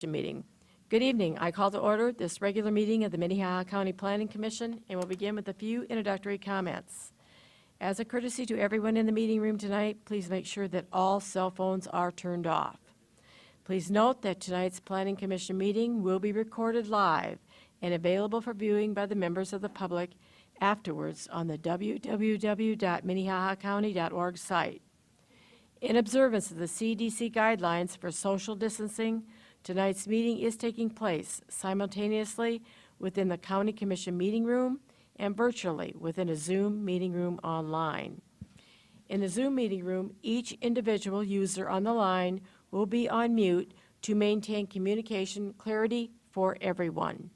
Meeting. Good evening. I call to order this regular meeting of the Minnehaha County Planning Commission and will begin with a few introductory comments. As a courtesy to everyone in the meeting room tonight, please make sure that all cell phones are turned off. Please note that tonight's Planning Commission meeting will be recorded live and available for viewing by the members of the public afterwards on the www.minnehahacounty.org site. In observance of the CDC guidelines for social distancing, tonight's meeting is taking place simultaneously within the County Commission meeting room and virtually within a Zoom meeting room online. In the Zoom meeting room, each individual user on the line will be on mute to maintain communication clarity for everyone.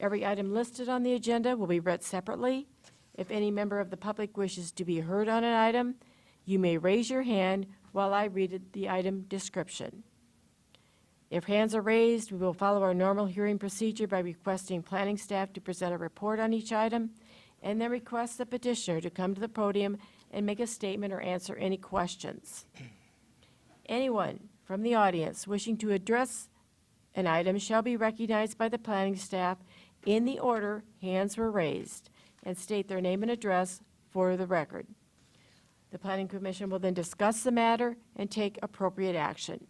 Every item listed on the agenda will be read separately. If any member of the public wishes to be heard on an item, you may raise your hand while I read the item description. If hands are raised, we will follow our normal hearing procedure by requesting planning staff to present a report on each item, and then request the petitioner to come to the podium and make a statement or answer any questions. Anyone from the audience wishing to address an item shall be recognized by the planning staff in the order hands were raised and state their name and address for the record. The Planning Commission will then discuss the matter and take appropriate action.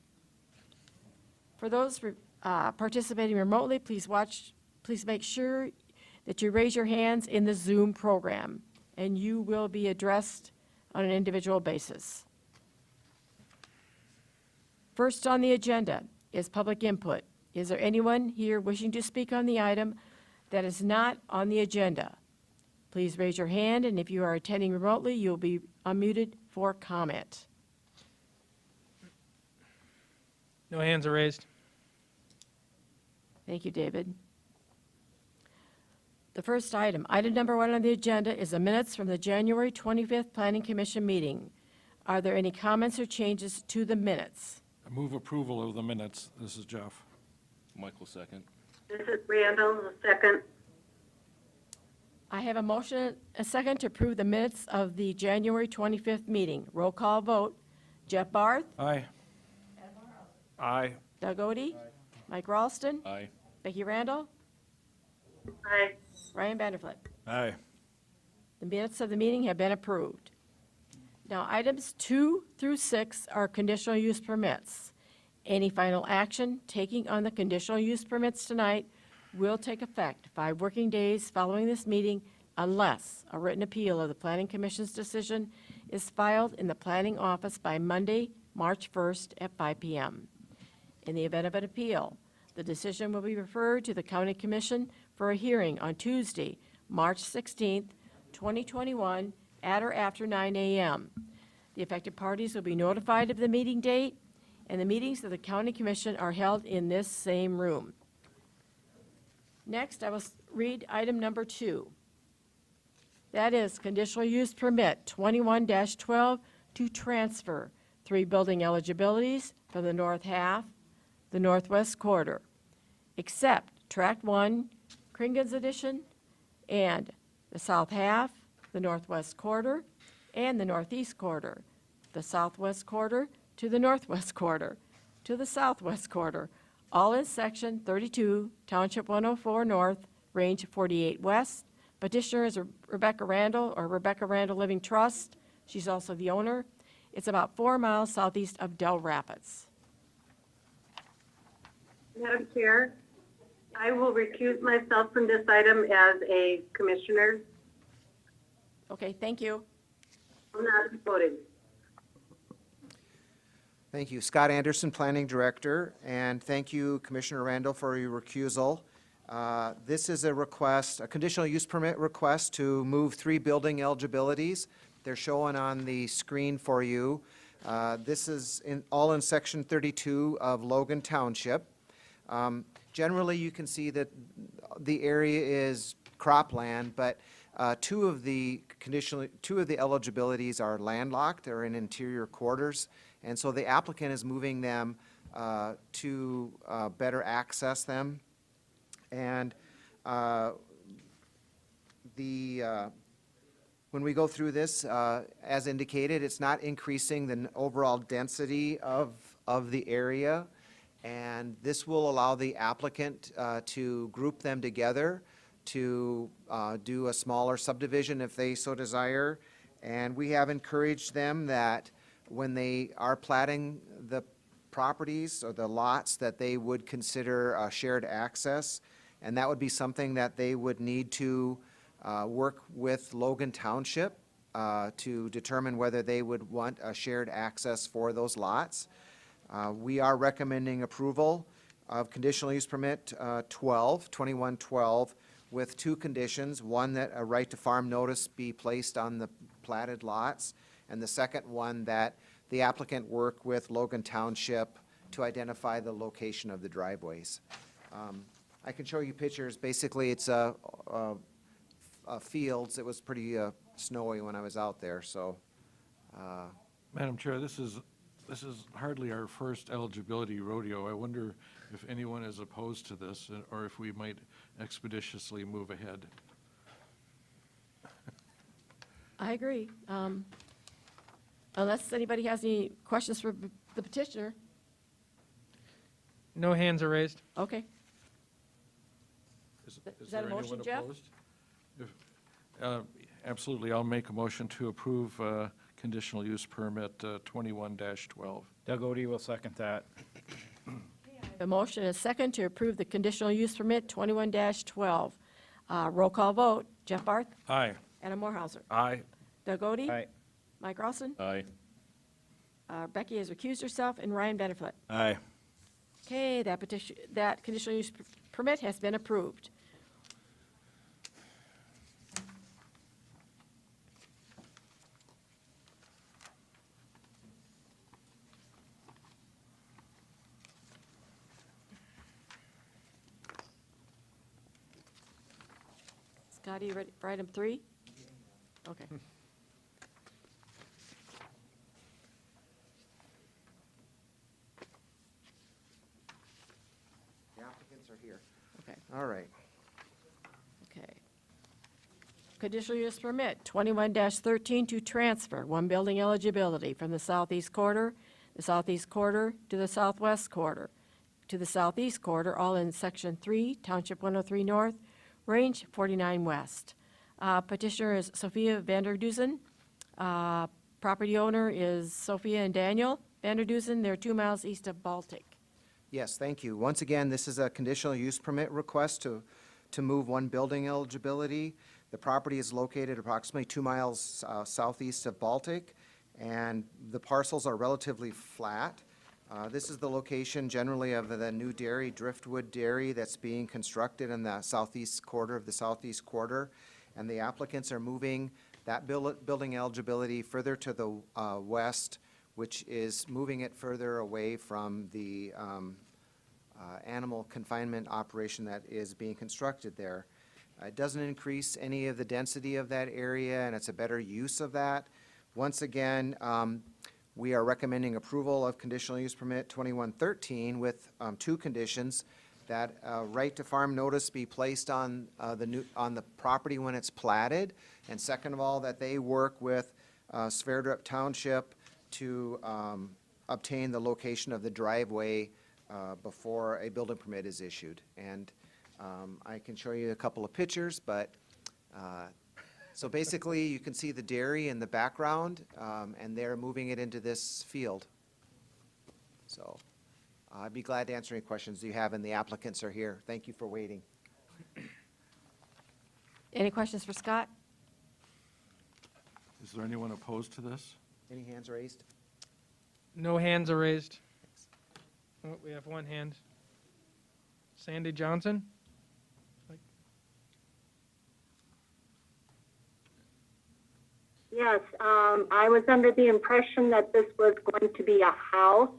For those participating remotely, please make sure that you raise your hands in the Zoom program, and you will be addressed on an individual basis. First on the agenda is public input. Is there anyone here wishing to speak on the item that is not on the agenda? Please raise your hand, and if you are attending remotely, you'll be unmuted for comment. No hands are raised. Thank you, David. The first item number 1 on the agenda, is the minutes from the January 25th Planning Commission meeting. Are there any comments or changes to the minutes? I move approval of the minutes. This is Jeff. Michael, second. This is Randall, second. I have a motion, a second, to approve the minutes of the January 25th meeting. Roll call vote. Jeff Barth? Aye. Aye. Doug Odie? Mike Ralston? Aye. Becky Randall? Aye. Ryan Vanderflit? Aye. The minutes of the meeting have been approved. Now, items 2 through 6 are conditional use permits. Any final action taking on the conditional use permits tonight will take effect 5 working days following this meeting unless a written appeal of the Planning Commission's decision is filed in the Planning Office by Monday, March 1st at 5 p.m. In the event of an appeal, the decision will be referred to the County Commission for a hearing on Tuesday, March 16th, 2021, at or after 9 a.m. The affected parties will be notified of the meeting date, and the meetings of the County Commission are held in this same room. Next, I will read item number 2. That is conditional use permit 21-12 to transfer 3 building eligibilities from the north half, the northwest quarter, except Tract 1, Kringan's Edition, and the south half, the northwest quarter, and the northeast quarter, the southwest quarter to the northwest quarter, to the southwest quarter, all in Section 32, Township 104 North, Range 48 West. Petitioner is Rebecca Randall, or Rebecca Randall Living Trust. She's also the owner. It's about 4 miles southeast of Del Rapids. Madam Chair, I will recuse myself from this item as a commissioner. Okay, thank you. I'm not voting. Thank you. Scott Anderson, Planning Director, and thank you, Commissioner Randall, for your recusal. This is a request, a conditional use permit request to move 3 building eligibilities. They're showing on the screen for you. This is all in Section 32 of Logan Township. Generally, you can see that the area is cropland, but 2 of the eligibilities are landlocked. They're in interior quarters. And so the applicant is moving them to better access them. And when we go through this, as indicated, it's not increasing the overall density of the area. And this will allow the applicant to group them together to do a smaller subdivision if they so desire. And we have encouraged them that when they are platting the properties or the lots, that they would consider shared access. And that would be something that they would need to work with Logan Township to determine whether they would want a shared access for those lots. We are recommending approval of conditional use permit 2112 with two conditions. One, that a right to farm notice be placed on the platted lots, and the second one, that the applicant work with Logan Township to identify the location of the driveways. I can show you pictures. Basically, it's fields. It was pretty snowy when I was out there, so. Madam Chair, this is hardly our first eligibility rodeo. I wonder if anyone is opposed to this, or if we might expeditiously move ahead. I agree. Unless anybody has any questions for the petitioner. No hands are raised. Okay. Is Is that a there motion, anyone Jeff? opposed? Absolutely, I'll make a motion to approve conditional use permit 21-12. Doug Odie will second that. A motion and a second to approve the conditional use permit 21-12. Roll call vote. Jeff Barth, Aye. Adam Morehauser, Aye. Doug Odie, Aye. Mike Rawson, Aye. Becky has recused herself, and Ryan Benefit. Aye. Okay, that conditional use permit has been approved. Scotty, you ready for item 3? Okay. The applicants are here. Okay. All right. Okay. Conditional use permit 21-13 to transfer one building eligibility from the southeast quarter to the southwest quarter, to the southeast quarter, all in Section 3, Township 103 North, Range 49 West. Petitioner is Sophia Vanderdusen. Property owner is Sophia and Daniel Vanderdusen. They're 2 miles east of Baltic. Yes, thank you. Once again, this is a conditional use permit request to move one building eligibility. The property is located approximately 2 miles southeast of Baltic, and the parcels are relatively flat. This is the location generally of the new dairy, Driftwood Dairy, that's being constructed in the southeast quarter of the southeast quarter. And the applicants are moving that building eligibility further to the west, which is moving it further away from the animal confinement operation that is being constructed there. It doesn't increase any of the density of that area, and it's a better use of that. Once again, we are recommending approval of conditional use permit 2113 with two conditions: that right to farm notice be placed on the property when it's platted, and second of all, that they work with Sverdrup Township to obtain the location of the driveway before a building permit is issued. And I can show you a couple of pictures, but so basically you can see the dairy in the background, and they're moving it into this field. So I'd be glad to answer any questions you have, and the applicants are here. Thank you for waiting. Any questions for Scott? Is there anyone opposed to this? Any hands raised? No hands are raised. Oh, we have one hand. Sandy Johnson? Yes, I was under the impression that this was going to be a house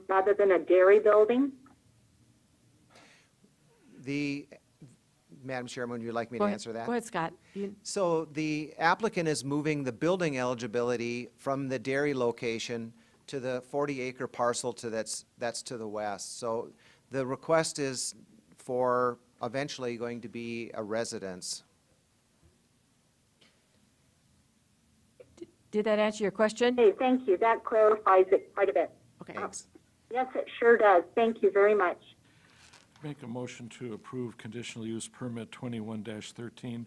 rather than a dairy building. Madam Chairman, would you like me to Go ahead. answer that? Go ahead, Scott. So the applicant is moving the building eligibility from the dairy location to the 40-acre parcel that's to the west. So the request is for eventually going to be a residence. Did that answer your question? Okay, thank you. That clarifies it quite a bit. Okay. Thanks. Yes, it sure does. Thank you very much. Make a motion to approve conditional use permit 21-13,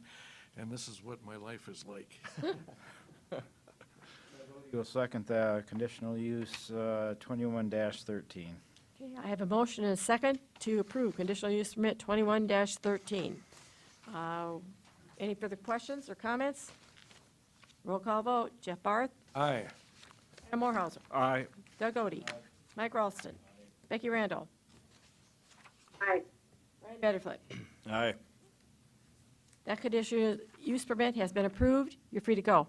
and this is what my life is like. You'll second the conditional use 21-13. Okay, I have a motion and a second to approve conditional use permit 21-13. Any further questions or comments? Roll call vote. Jeff Barth, Aye. Adam Moorhauser, Aye. Doug Odie, Mike Ralston, Becky Randall, Aye. Ryan Vanderflick. Aye. That conditional use permit has been approved. You're free to go.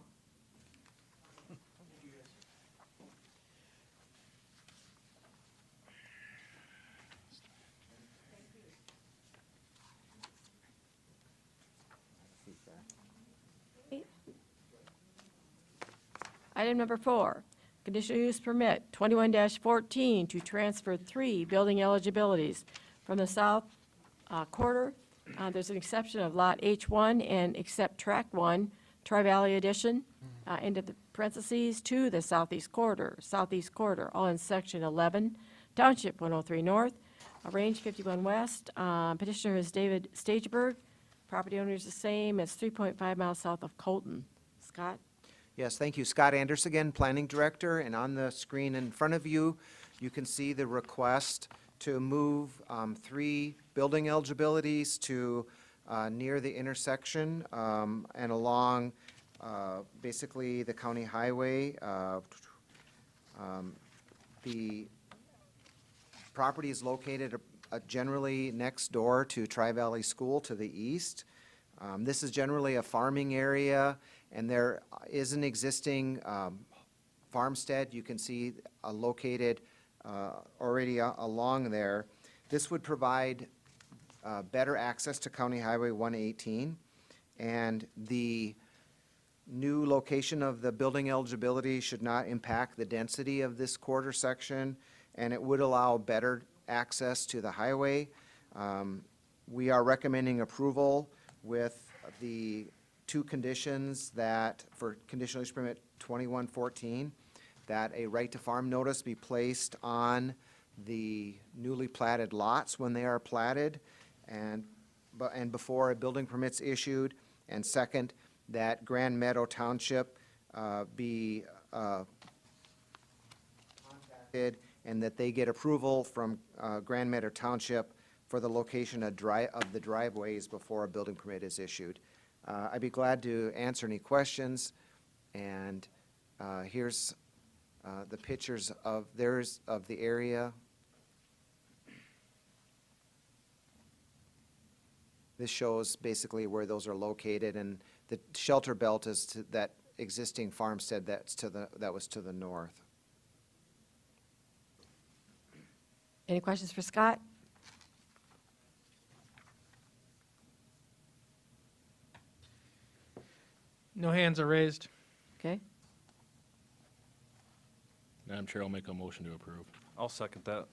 Item number 4, conditional use permit 21-14 to transfer 3 building eligibilities from the south quarter. There's an exception of Lot H1 and except Track 1, Tri-Valley Addition, into the parentheses to the southeast quarter, all in Section 11, Township 103 North, Range 51 West. Petitioner is David Stageberg. Property owner is the same. It's 3.5 miles south of Colton. Scott? Yes, thank you. Scott Anders again, Planning Director, and on the screen in front of you, you can see the request to move 3 building eligibilities to near the intersection and along basically the county highway. The property is located generally next door to Tri-Valley School to the east. This is generally a farming area, and there is an existing farmstead you can see located already along there. This would provide better access to County Highway 118, and the new location of the building eligibility should not impact the density of this quarter section, and it would allow better access to the highway. We are recommending approval with the 2 conditions that, for conditional use permit 21-14, that a right to farm notice be placed on the newly platted lots when they are platted and before a building permit's issued. And second, that Grand Meadow Township be contacted and that they get approval from Grand Meadow Township for the location of the driveways before a building permit is issued. I'd be glad to answer any questions, and here's the pictures of the area. This shows basically where those are located, and the shelter belt is to that existing farmstead that was to the north. Any questions for Scott? No hands are raised. Okay. Madam Chair, I'll make a motion to approve. I'll second that.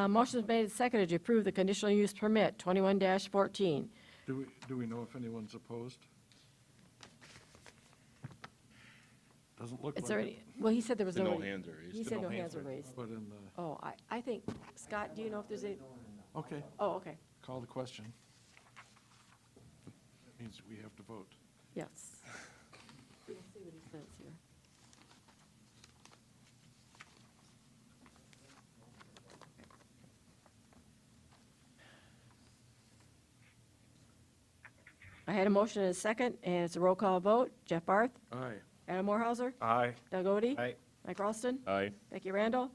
Motion is made and seconded to approve the conditional use permit 21-14. Do we know if anyone's opposed? Doesn't look Is like there it. any, well, he said there was No no. hands are raised. He said no hands were raised. But in the, Oh, I think, Scott, do you know if there's any, okay, oh, okay, call the question. That means we have to vote. yes. Let's see what he says here. I had a motion and a second, and it's a roll call vote. Jeff Barth, Aye. Adam Moorhauser, Aye. Doug Odie, Aye. Mike Ralston, Aye. Becky Randall,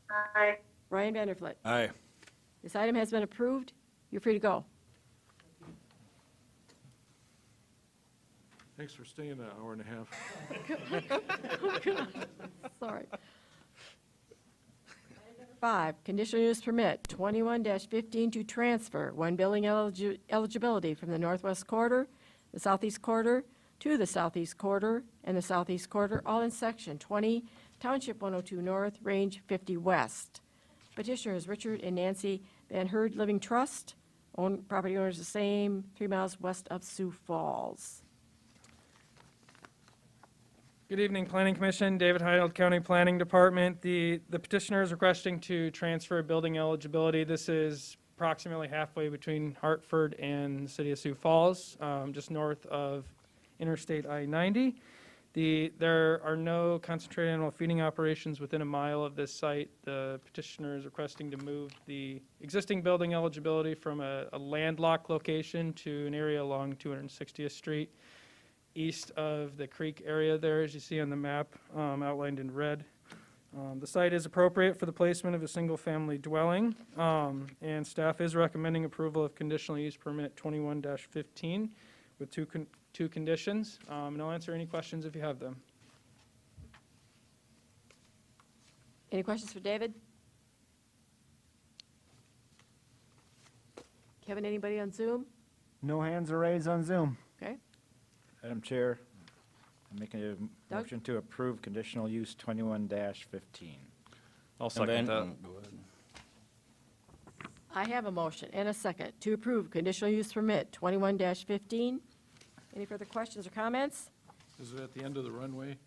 Aye. Ryan Vanderflick. Aye. This item has been approved. You're free to go. Thanks for staying an hour and a half. Sorry. 5, conditional use permit 21-15 to transfer 1 building eligibility from the northwest quarter, the southeast quarter, to the southeast quarter, and the southeast quarter, all in section 20, Township 102 North, Range 50 West. Petitioners Richard and Nancy Van Herd Living Trust, property owners the same, 3 miles west of Sioux Falls. Good evening, Planning Commission. David Heinold, County Planning Department. The petitioner is requesting to transfer building eligibility. This is approximately halfway between Hartford and the city of Sioux Falls, just north of Interstate I-90. There are no concentrated animal feeding operations within a mile of this site. The petitioner is requesting to move the existing building eligibility from a landlocked location to an area along 260th Street, east of the creek area there, as you see on the map, outlined in red. The site is appropriate for the placement of a single-family dwelling, and staff is recommending approval of Conditional Use Permit 21-15 with two conditions, and I'll answer any questions if you have them. Any questions for David? Kevin, anybody on Zoom? No hands are raised on Zoom. Okay. Madam Chair, I'm making a motion to approve conditional use 21-15. I'll And second then- that. Go ahead. I have a motion and a second to approve conditional use permit 21-15. Any further questions or comments? Is it at the end of the runway?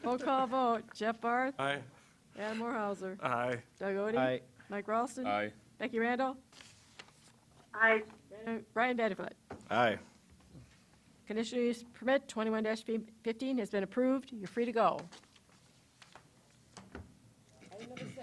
Roll call vote. Jeff Barth, Aye. Adam Morhauser, Aye. Doug Odie, Aye. Mike Ralston, Aye. Becky Randall, Aye. Brian Vanderfoot. Aye. Conditional use permit 21-15 has been approved. You're free to go. Item number 6.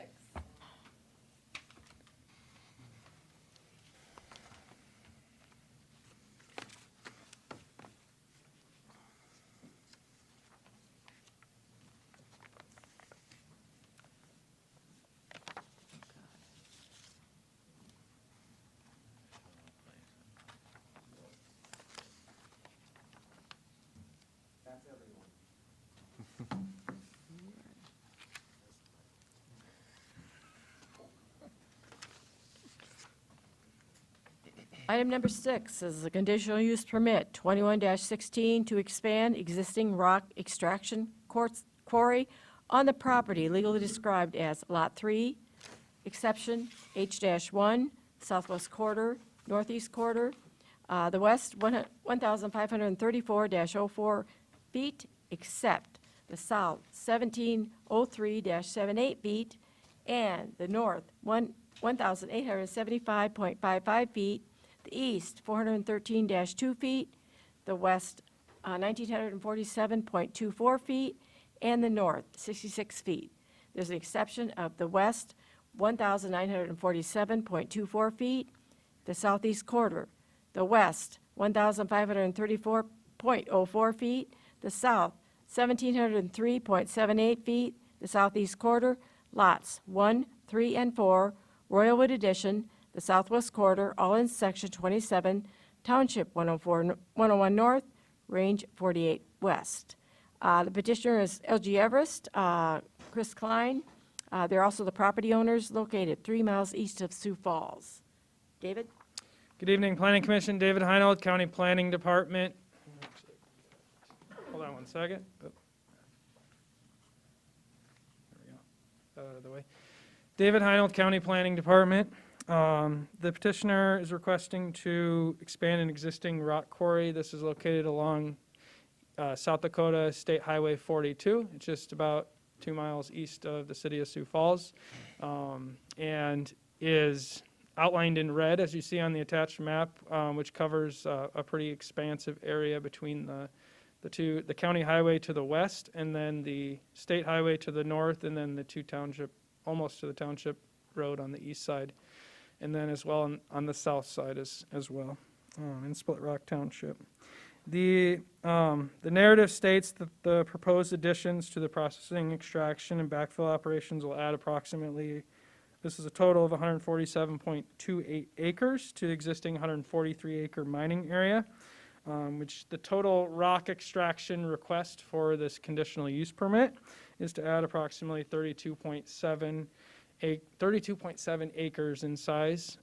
Item number 6 is a conditional use permit 21-16 to expand existing rock extraction quarry on the property legally described as Lot 3, exception H-1, southwest quarter, northeast quarter, the west 1,534-04 feet, except the south 1,703-78 feet, and the north 1,875.55 feet, the east 413-2 feet, the west 1,947.24 feet, and the north 66 feet. There's an exception of the west 1,947.24 feet, the southeast quarter, the west 1,534.04 feet, the south 1,703.78 feet, the southeast quarter, lots 1, 3, and 4, Royalwood Addition, the southwest quarter, all in Section 27, Township 101 North, Range 48 West. The petitioner is LG Everest, Chris Klein. They're also the property owners located 3 miles east of Sioux Falls. David? Good evening, Planning Commission. David Heinold, County Planning Department. Hold on one second. Oh. There we go. Out of the way. David Heinold, County Planning Department. The petitioner is requesting to expand an existing rock quarry. This is located along South Dakota State Highway 42. It's just about 2 miles east of the city of Sioux Falls, and is outlined in red, as you see on the attached map, which covers a pretty expansive area between the county highway to the west, and then the state highway to the north, and then the almost to the township road on the east side, and then as well on the south side as well, in Split Rock Township. The narrative states that the proposed additions to the processing, extraction, and backfill operations will add approximately, this is a total of 147.28 acres to the existing 143-acre mining area, which the total rock extraction request for this conditional use permit is to add approximately 32.7 acres in size.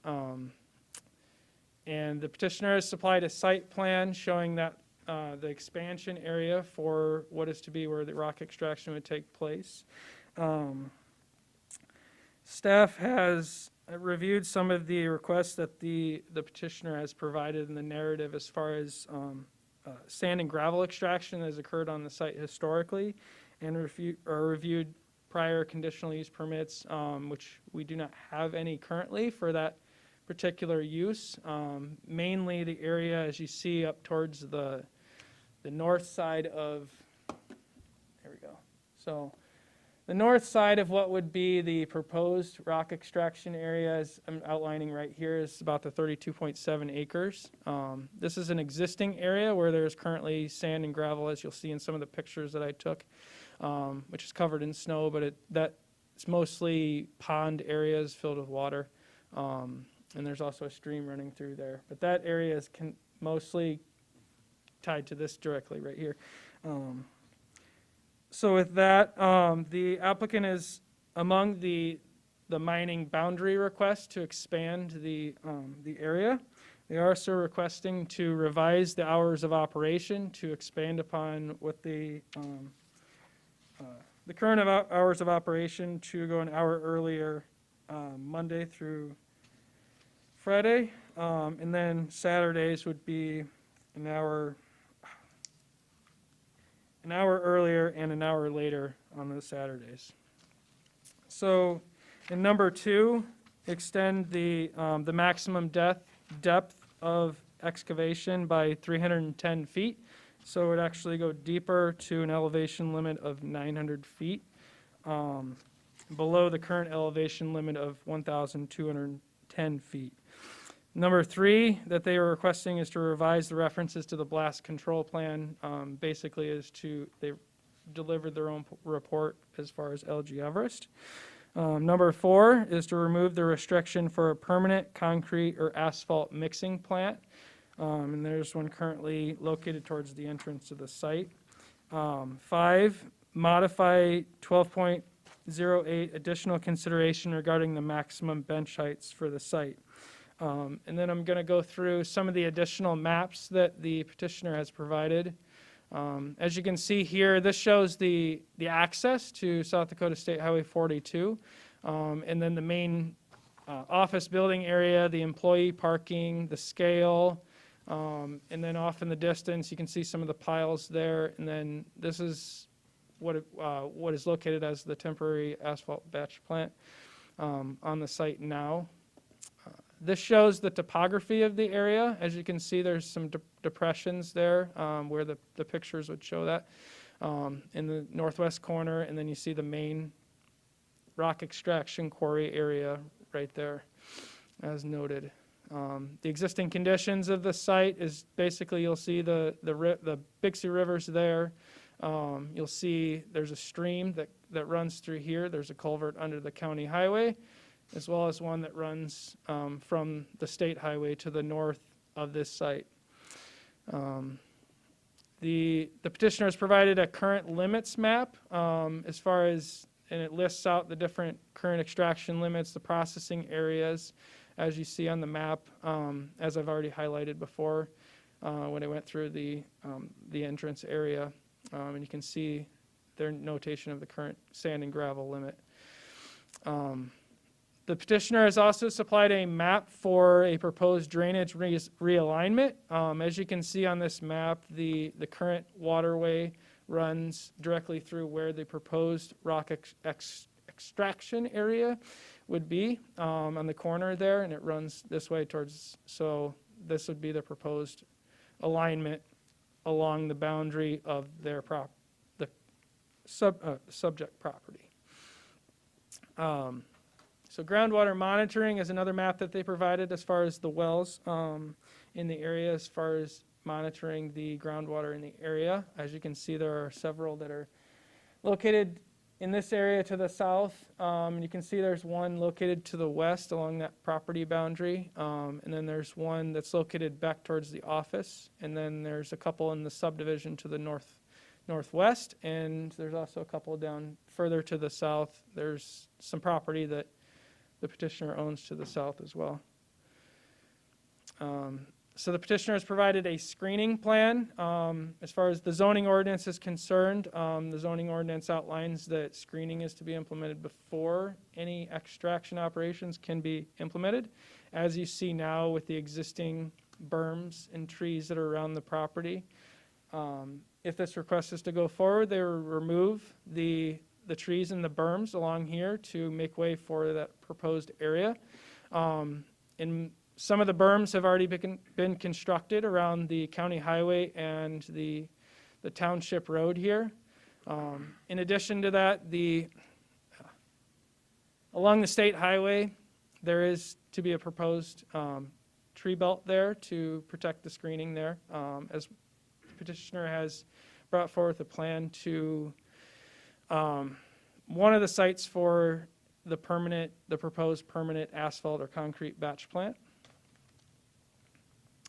And the petitioner has supplied a site plan showing that the expansion area for what is to be where the rock extraction would take place. Staff has reviewed some of the requests that the petitioner has provided in the narrative as far as sand and gravel extraction that has occurred on the site historically, and reviewed prior conditional use permits, which we do not have any currently for that particular use. Mainly the area, as you see, up towards the north side of, there we go. So the north side of what would be the proposed rock extraction area, as I'm outlining right here, is about the 32.7 acres. This is an existing area where there's currently sand and gravel, as you'll see in some of the pictures that I took, which is covered in snow, but it's mostly pond areas filled with water. And there's also a stream running through there. But that area is mostly tied to this directly right here. So with that, the applicant is among the mining boundary request to expand the area. They are also requesting to revise the hours of operation to expand upon what the current hours of operation to go an hour earlier Monday through Friday, and then Saturdays would be an hour earlier and an hour later on those Saturdays. So in number 2, extend the maximum depth of excavation by 310 feet. So it would actually go deeper to an elevation limit of 900 feet, below the current elevation limit of 1,210 feet. Number 3 that they are requesting is to revise the references to the blast control plan. Basically they delivered their own report as far as LG Everest. Number 4 is to remove the restriction for a permanent concrete or asphalt mixing plant. And there's one currently located towards the entrance to the site. 5, modify 12.08 additional consideration regarding the maximum bench heights for the site. And then I'm going to go through some of the additional maps that the petitioner has provided. As you can see here, this shows the access to South Dakota State Highway 42, and then the main office building area, the employee parking, the scale, and then off in the distance you can see some of the piles there. And then this is what is located as the temporary asphalt batch plant on the site now. This shows the topography of the area. As you can see, there's some depressions there where the pictures would show that in the northwest corner, and then you see the main rock extraction quarry area right there, as noted. The existing conditions of the site is basically you'll see the Bixby River's there. You'll see there's a stream that runs through here. There's a culvert under the county highway, as well as one that runs from the state highway to the north of this site. The petitioner has provided a current limits map as far as, and it lists out the different current extraction limits, the processing areas, as you see on the map, as I've already highlighted before when I went through the entrance area. And you can see their notation of the current sand and gravel limit. The petitioner has also supplied a map for a proposed drainage realignment. As you can see on this map, the current waterway runs directly through where the proposed rock extraction area would be on the corner there, and it runs this way towards, so this would be the proposed alignment along the boundary of their subject property. So groundwater monitoring is another map that they provided as far as the wells in the area, as far as monitoring the groundwater in the area. As you can see, there are several that are located in this area to the south. You can see there's one located to the west along that property boundary. And then there's one that's located back towards the office. And then there's a couple in the subdivision to the northwest. And there's also a couple down further to the south. There's some property that the petitioner owns to the south as well. So the petitioner has provided a screening plan. As far as the zoning ordinance is concerned, the zoning ordinance outlines that screening is to be implemented before any extraction operations can be implemented. As you see now with the existing berms and trees that are around the property, if this request is to go forward, they will remove the trees and the berms along here to make way for that proposed area. And some of the berms have already been constructed around the county highway and the township road here. In addition to that, along the state highway, there is to be a proposed tree belt there to protect the screening there, as the petitioner has brought forth a plan to one of the sites for the proposed permanent asphalt or concrete batch plant.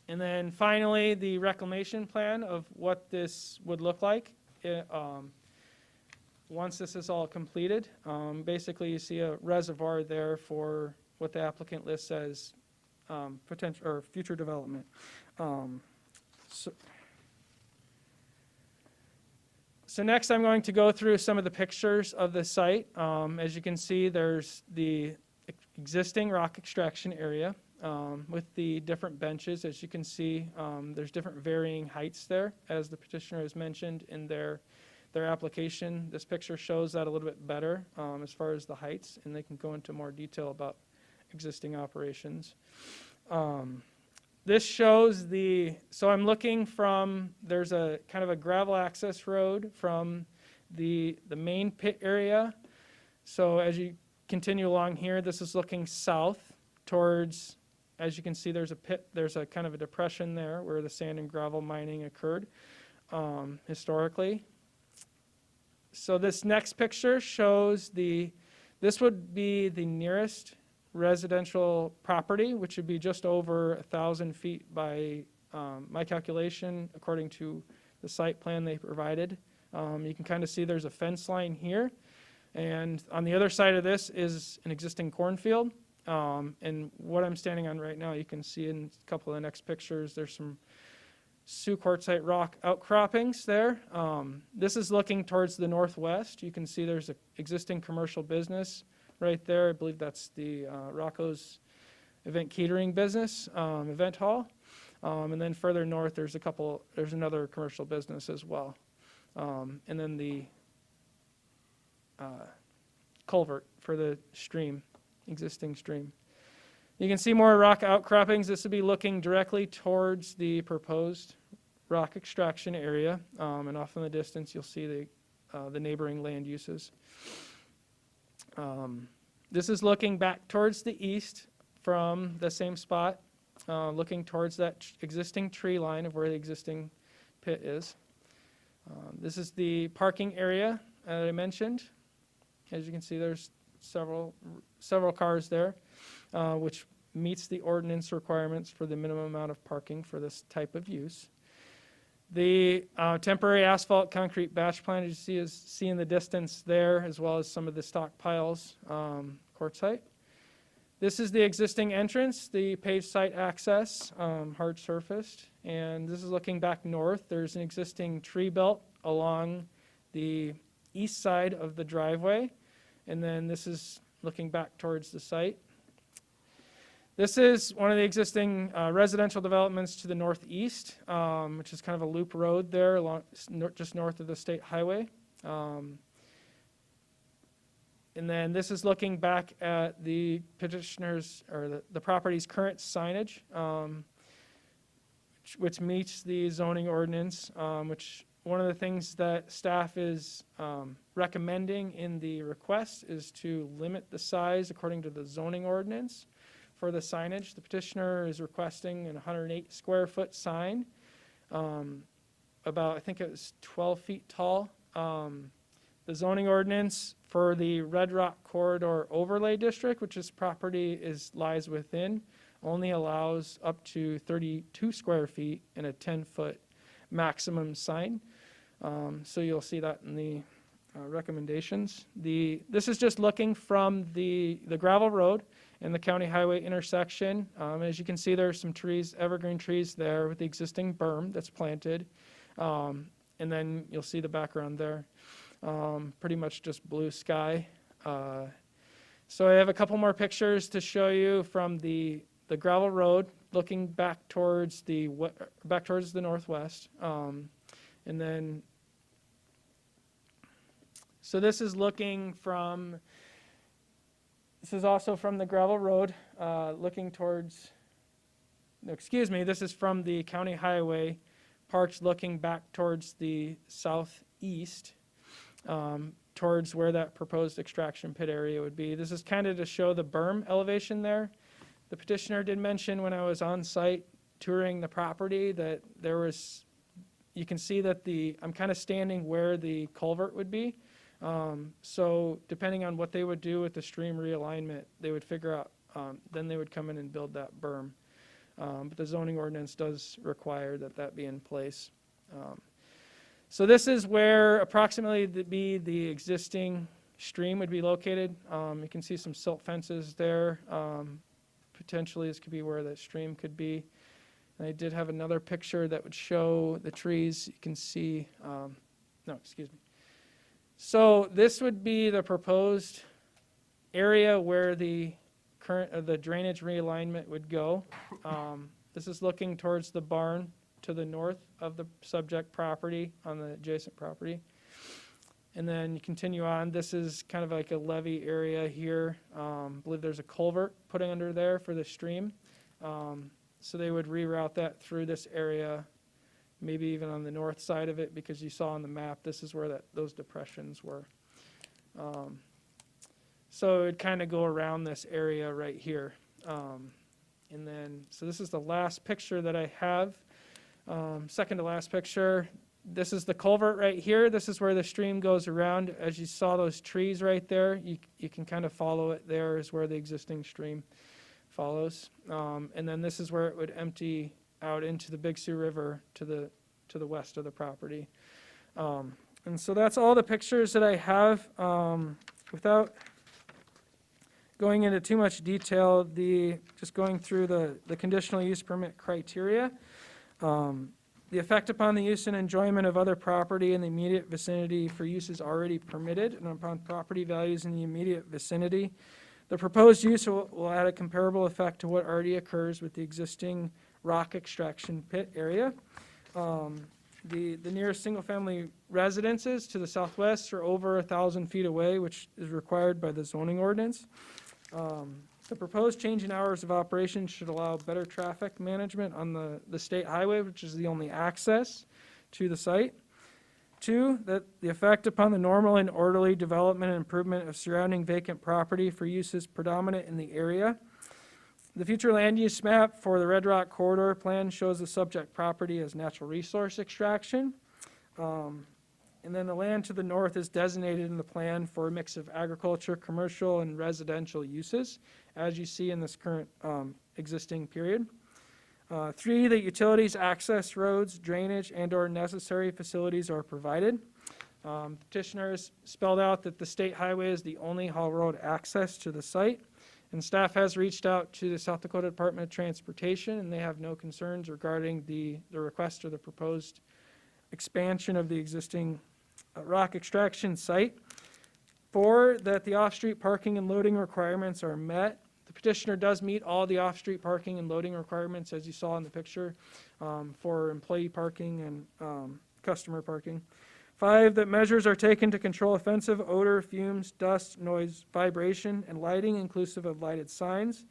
And then finally, the reclamation plan of what this would look like once this is all completed. Basically, you see a reservoir there for what the applicant lists as potential or future development. So next, I'm going to go through some of the pictures of the site. As you can see, there's the existing rock extraction area with the different benches. As you can see, there's different varying heights there, as the petitioner has mentioned in their application. This picture shows that a little bit better as far as the heights, and they can go into more detail about existing operations. This shows so I'm looking from, there's a kind of a gravel access road from the main pit area. So as you continue along here, this is looking south towards, as you can see, there's a pit, there's a kind of a depression there where the sand and gravel mining occurred historically. So this next picture shows this would be the nearest residential property, which would be just over 1,000 feet by my calculation, according to the site plan they provided. You can kind of see there's a fence line here, and on the other side of this is an existing cornfield. And what I'm standing on right now, you can see in a couple of the next pictures, there's some Sioux quartzite rock outcroppings there. This is looking towards the northwest. You can see there's an existing commercial business right there. I believe that's the Rocco's event catering business, event hall. And then further north, there's another commercial business as well. And then the culvert for the existing stream. You can see more rock outcroppings. This would be looking directly towards the proposed rock extraction area. And off in the distance, you'll see the neighboring land uses. This is looking back towards the east from the same spot, looking towards that existing tree line of where the existing pit is. This is the parking area that I mentioned. As you can see, there's several cars there, which meets the ordinance requirements for the minimum amount of parking for this type of use. The temporary asphalt concrete batch plant, as you see in the distance there, as well as some of the stockpiles, quartzite. This is the existing entrance, the paved site access, hard surfaced, and this is looking back north. There's an existing tree belt along the east side of the driveway, and then this is looking back towards the site. This is one of the existing residential developments to the northeast, which is kind of a loop road there just north of the state highway. And then this is looking back at the petitioner's or the property's current signage, which meets the zoning ordinance, which one of the things that staff is recommending in the request is to limit the size according to the zoning ordinance. For the signage, the petitioner is requesting a 108 square foot sign, about, I think it was 12 feet tall. The zoning ordinance for the Red Rock Corridor Overlay District, which this property lies within, only allows up to 32 square feet and a 10-foot maximum sign. So you'll see that in the recommendations. This is just looking from the gravel road and the county highway intersection. As you can see, there's some trees, evergreen trees there with the existing berm that's planted. And then you'll see the background there. Pretty much just blue sky. So I have a couple more pictures to show you from the gravel road looking back towards the northwest. And then, so this is looking from, this is also from the gravel road, looking towards, no, excuse me, this is from the county highway, parked looking back towards the southeast, towards where that proposed extraction pit area would be. This is kind of to show the berm elevation there. The petitioner did mention when I was on site touring the property that there was, you can see that I'm kind of standing where the culvert would be. So depending on what they would do with the stream realignment, they would figure out, then they would come in and build that berm. But the zoning ordinance does require that that be in place. So this is where approximately the existing stream would be located. You can see some silt fences there. Potentially this could be where that stream could be. And I did have another picture that would show the trees. You can see, no, excuse me. So this would be the proposed area where the current the drainage realignment would go. This is looking towards the barn to the north of the subject property on the adjacent property. And then you continue on. This is kind of like a levee area here. I believe there's a culvert putting under there for the stream. So they would reroute that through this area, maybe even on the north side of it, because you saw on the map, this is where those depressions were. So it would kind of go around this area right here. And then, so this is the last picture that I have. Second to last picture. This is the culvert right here. This is where the stream goes around. As you saw those trees right there, you can kind of follow it. There is where the existing stream follows. And then this is where it would empty out into the Big Sioux River to the west of the property. And so that's all the pictures that I have. Without going into too much detail, just going through the conditional use permit criteria. The effect upon the use and enjoyment of other property in the immediate vicinity for uses already permitted and upon property values in the immediate vicinity. The proposed use will add a comparable effect to what already occurs with the existing rock extraction pit area. The nearest single-family residences to the southwest are over 1,000 feet away, which is required by the zoning ordinance. The proposed change in hours of operation should allow better traffic management on the state highway, which is the only access to the site. 2, that the effect upon the normal and orderly development and improvement of surrounding vacant property for uses predominant in the area. The future land use map for the Red Rock Corridor Plan shows the subject property as natural resource extraction. And then the land to the north is designated in the plan for a mix of agriculture, commercial, and residential uses, as you see in this current existing period. 3, that utilities, access roads, drainage, and/or necessary facilities are provided. Petitioners spelled out that the state highway is the only haul road access to the site, and staff has reached out to the South Dakota Department of Transportation, and they have no concerns regarding the request or the proposed expansion of the existing rock extraction site. 4, that the off-street parking and loading requirements are met. The petitioner does meet all the off-street parking and loading requirements, as you saw in the picture, for employee parking and customer parking. 5, that measures are taken to control offensive odor, fumes, dust, noise, vibration, and lighting, inclusive of lighted signs,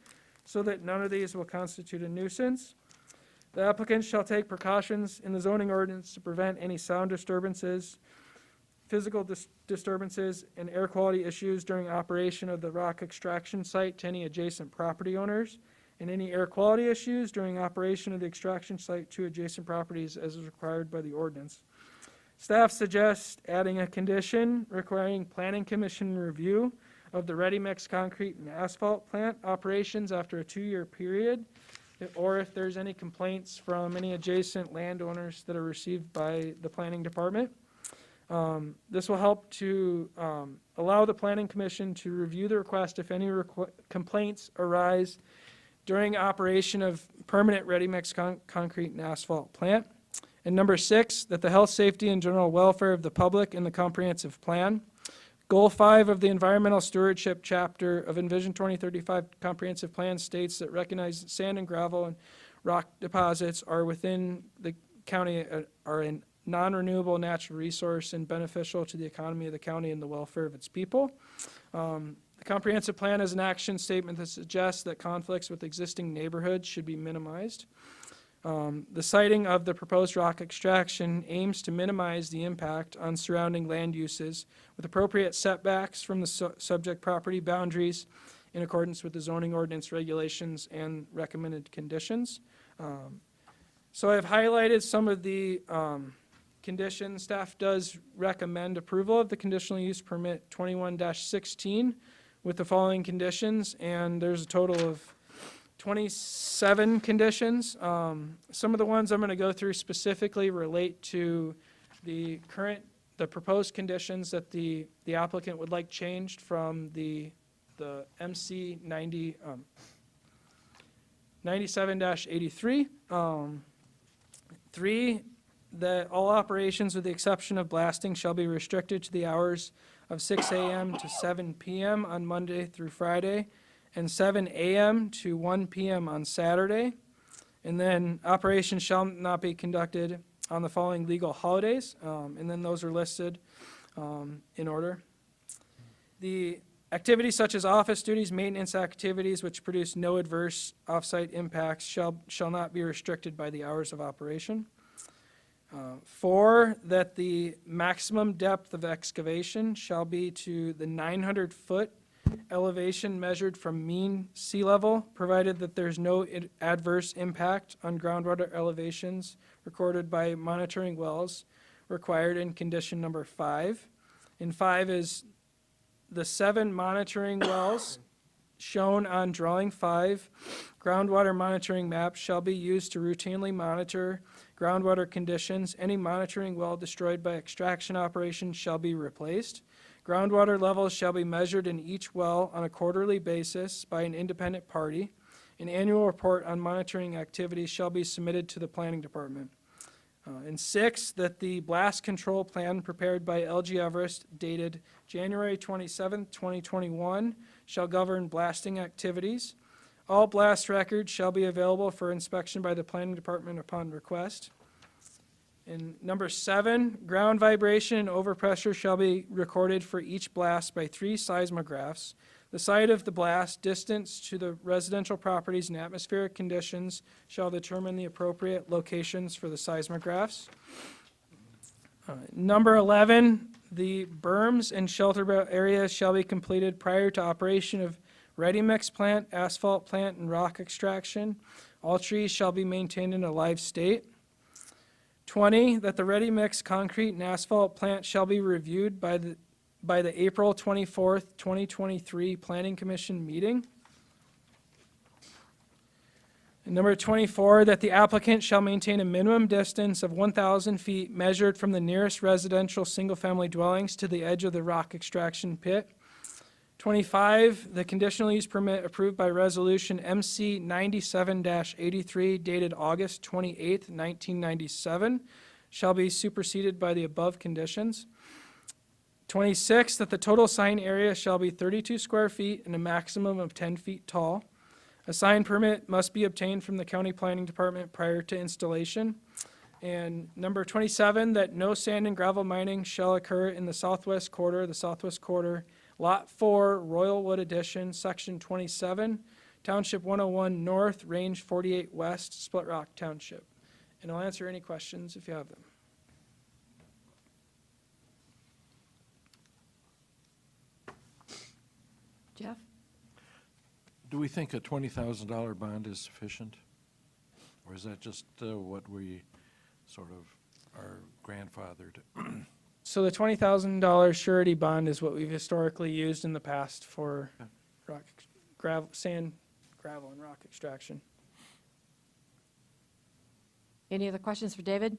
so that none of these will constitute a nuisance. The applicant shall take precautions in the zoning ordinance to prevent any sound disturbances, physical disturbances, and air quality issues during operation of the rock extraction site to any adjacent property owners, and any air quality issues during operation of the extraction site to adjacent properties as is required by the ordinance. Staff suggests adding a condition requiring Planning Commission review of the ready-mix concrete and asphalt plant operations after a 2-year period, or if there's any complaints from any adjacent landowners that are received by the Planning Department. This will help to allow the Planning Commission to review the request if any complaints arise during operation of permanent ready-mix concrete and asphalt plant. And number 6, that the health, safety, and general welfare of the public in the comprehensive plan. Goal 5 of the Environmental Stewardship Chapter of Envision 2035 Comprehensive Plan states that recognized sand and gravel and rock deposits are within the county, are non-renewable natural resource and beneficial to the economy of the county and the welfare of its people. The comprehensive plan is an action statement that suggests that conflicts with existing neighborhoods should be minimized. The siting of the proposed rock extraction aims to minimize the impact on surrounding land uses with appropriate setbacks from the subject property boundaries in accordance with the zoning ordinance regulations and recommended conditions. So I've highlighted some of the conditions. Staff does recommend approval of the conditional use permit 21-16 with the following conditions, and there's a total of 27 conditions. Some of the ones I'm going to go through specifically relate to the proposed conditions that the applicant would like changed from the MC 97-83. 3, that all operations with the exception of blasting shall be restricted to the hours of 6 a.m. to 7 p.m. on Monday through Friday, and 7 a.m. to 1 p.m. on Saturday. And then operations shall not be conducted on the following legal holidays, and then those are listed in order. The activities such as office duties, maintenance activities which produce no adverse off-site impacts shall not be restricted by the hours of operation. 4, that the maximum depth of excavation shall be to the 900-foot elevation measured from mean sea level, provided that there's no adverse impact on groundwater elevations recorded by monitoring wells required in condition number 5. And 5 is the 7 monitoring wells shown on drawing 5 groundwater monitoring maps shall be used to routinely monitor groundwater conditions. Any monitoring well destroyed by extraction operations shall be replaced. Groundwater levels shall be measured in each well on a quarterly basis by an independent party. An annual report on monitoring activities shall be submitted to the planning department. And 6, that the blast control plan prepared by LG Everest dated January 27, 2021 shall govern blasting activities. All blast records shall be available for inspection by the planning department upon request. And number 7, ground vibration and overpressure shall be recorded for each blast by 3 seismographs. The site of the blast, distance to the residential properties, and atmospheric conditions shall determine the appropriate locations for the seismographs. Number 11, the berms and shelter areas shall be completed prior to operation of ready mix plant, asphalt plant, and rock extraction. All trees shall be maintained in a live state. 20, that the ready mix concrete and asphalt plant shall be reviewed by the April 24th, 2023 Planning Commission meeting. And number 24, that the applicant shall maintain a minimum distance of 1,000 feet measured from the nearest residential single-family dwellings to the edge of the rock extraction pit. 25, the conditional use permit approved by resolution MC 97-83 dated August 28, 1997 shall be superseded by the above conditions. 26, that the total sign area shall be 32 square feet and a maximum of 10 feet tall. A sign permit must be obtained from the county planning department prior to installation. And number 27, that no sand and gravel mining shall occur in the southwest quarter, Lot 4, Royal Wood Addition, Section 27, Township 101 North, Range 48 West, Split Rock Township. And I'll answer any questions if you have them. Jeff? Do we think a $20,000 bond is sufficient? Or is that just what we sort of are grandfathered? So the $20,000 surety bond is what we've historically used in the past for sand, gravel, and rock extraction. Any other questions for David?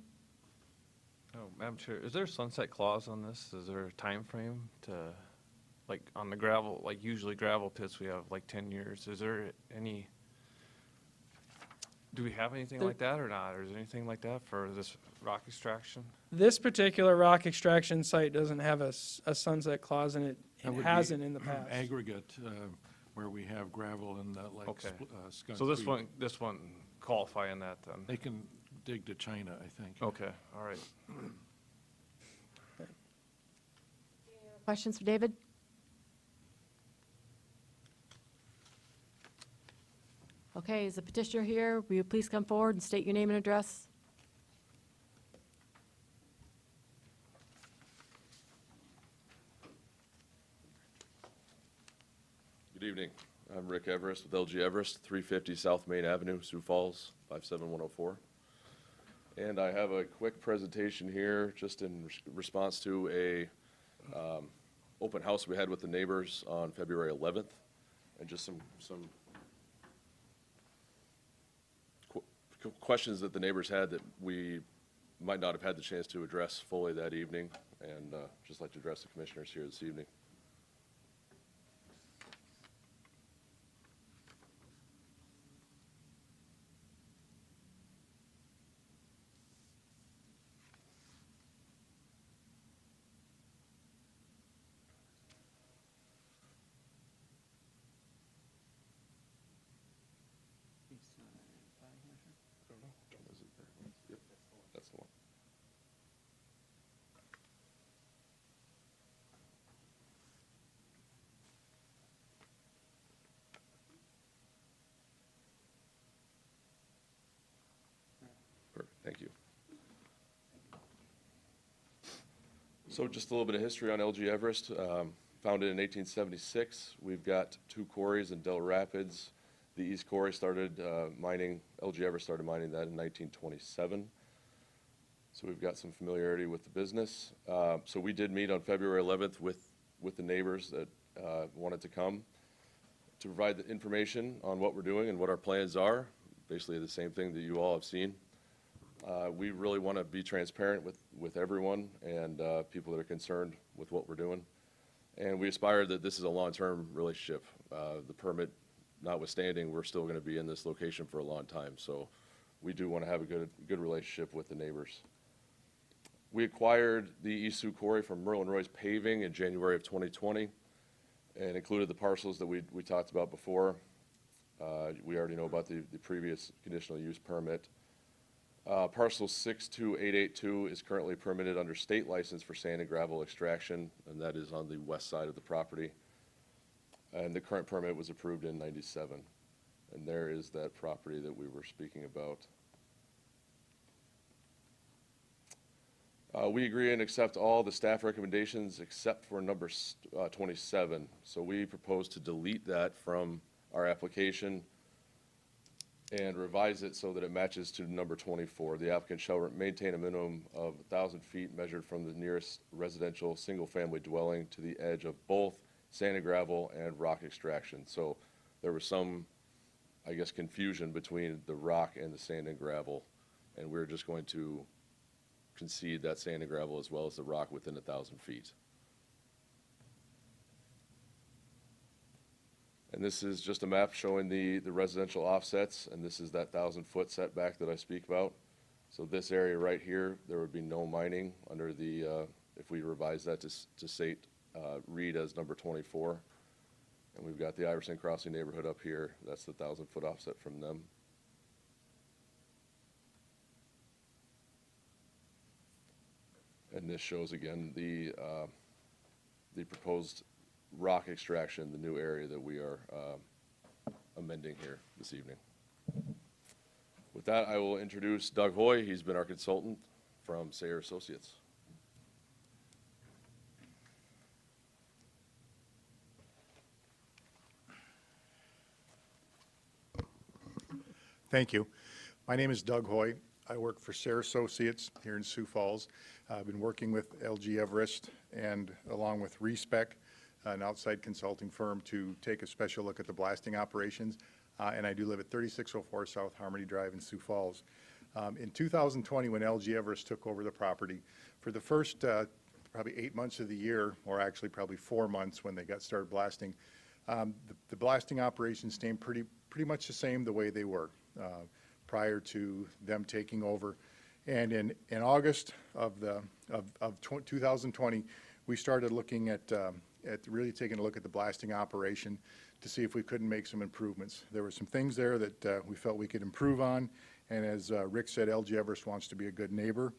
Oh, Madam Chair, is there a sunset clause on this? Is there a time frame to, like, on the gravel, like usually gravel pits, we have like 10 years. Is there any, do we have anything like that or not? Or is there anything like that for this rock extraction? This particular rock extraction site doesn't have a sunset clause in it. That It would hasn't be in the past. Aggregate, where we have gravel and like Okay. Skunk So this Creek. one qualify in that then? They can dig to China, I think. Okay, all right. Questions for David? Okay, is the petitioner here? Will you please come forward and state your name and address? Good evening. I'm Rick Everest with LG Everest, 350 South Main Avenue, Sioux Falls, 57104. And I have a quick presentation here just in response to a open house we had with the neighbors on February 11th, and just some questions that the neighbors had that we might not have had the chance to address fully that evening, and just like to address the commissioners here this evening. Yep, that's the one. Perfect, thank you. So just a little bit of history on LG Everest. Founded in 1876. We've got 2 quarries in Del Rapids. The East Quarry started mining, LG Everest started mining that in 1927. So we've got some familiarity with the business. So we did meet on February 11th with the neighbors that wanted to come to provide the information on what we're doing and what our plans are. Basically the same thing that you all have seen. We really want to be transparent with everyone and people that are concerned with what we're doing. And we aspire that this is a long-term relationship. The permit notwithstanding, we're still going to be in this location for a long time. So we do want to have a good relationship with the neighbors. We acquired the East Sioux Quarry from Merlin Roy's Paving in January of 2020 and included the parcels that we talked about before. We already know about the previous conditional use permit. Parcel 62882 is currently permitted under state license for sand and gravel extraction, and that is on the west side of the property. And the current permit was approved in '97. And there is that property that we were speaking about. We agree and accept all the staff recommendations except for number 27. So we propose to delete that from our application and revise it so that it matches to number 24. The applicant shall maintain a minimum of 1,000 feet measured from the nearest residential single-family dwelling to the edge of both sand and gravel and rock extraction. So there was some, I guess, confusion between the rock and the sand and gravel, and we're just going to concede that sand and gravel as well as the rock within 1,000 feet. And this is just a map showing the residential offsets, and this is that 1,000-foot setback that I speak about. So this area right here, there would be no mining under the, if we revise that to say, read as number 24. And we've got the Iverson Crossing neighborhood up here. That's the 1,000-foot offset from them. And this shows again the proposed rock extraction, the new area that we are amending here this evening. With that, I will introduce Doug Hoy. He's been our consultant from Sayer Associates. Thank you. My name is Doug Hoy. I work for Sayer Associates here in Sioux Falls. I've been working with LG Everest and along with Respec, an outside consulting firm, to take a special look at the blasting operations. And I do live at 3604 South Harmony Drive in Sioux Falls. In 2020, when LG Everest took over the property, for the first probably 8 months of the year, or actually probably 4 months when they got started blasting, the blasting operations stayed pretty much the same the way they were prior to them taking over. And in August of 2020, we started looking at really taking a look at the blasting operation to see if we couldn't make some improvements. There were some things there that we felt we could improve on, And as Rick said, LG Everest wants to be a good neighbor.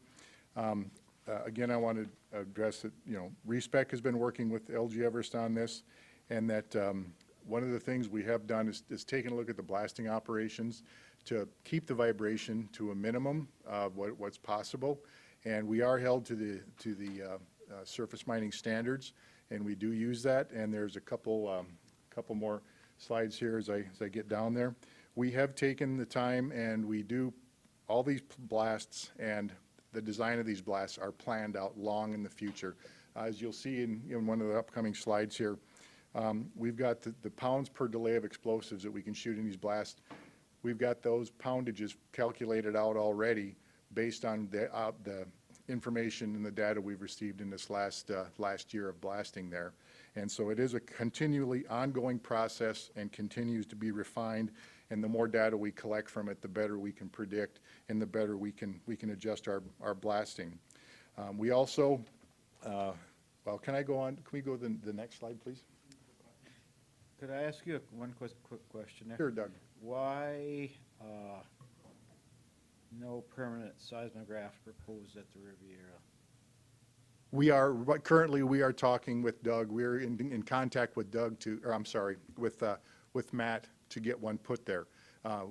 Again, I want to address that, RESPEC has been working with LG Everest on this, and that one of the things we have done is taken a look at the blasting operations to keep the vibration to a minimum of what's possible. And we are held to the surface mining standards, and we do use that. And there's a couple more slides here as I get down there. We have taken the time, and we do all these blasts, and the design of these blasts are planned out long in the future. As you'll see in one of the upcoming slides here, we've got the pounds per delay of explosives that we can shoot in these blasts. We've got those poundages calculated out already based on the information and the data we've received in this last year of blasting there. And so it is a continually ongoing process and continues to be refined. And the more data we collect from it, the better we can predict and the better we can adjust our blasting. We also, well, can I go on? Can we go to the next slide, please? Could I ask you one quick question there? Sure, Doug. Why no permanent seismograph proposed at the Riviera? Currently we are talking with Doug. We're in contact with Doug with Matt to get one put there.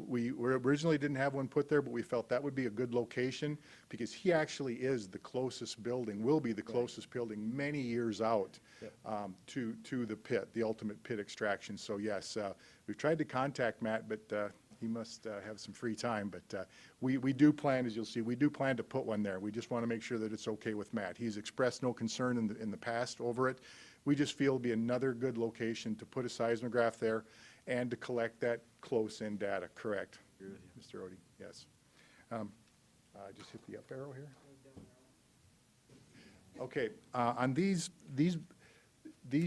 We originally didn't have one put there, but we felt that would be a good location because he actually is the closest building, will be the closest building many years out to the pit, the ultimate pit extraction. So yes, we've tried to contact Matt, but he must have some free time. But we do plan, as you'll see, we do plan to put one there. We just want to make sure that it's okay with Matt. He's expressed no concern in the past over it. We just feel it'll be another good location to put a seismograph there and to collect that close-in data. Correct, Mr. Odie, yes. Just hit the up arrow here. Okay, on these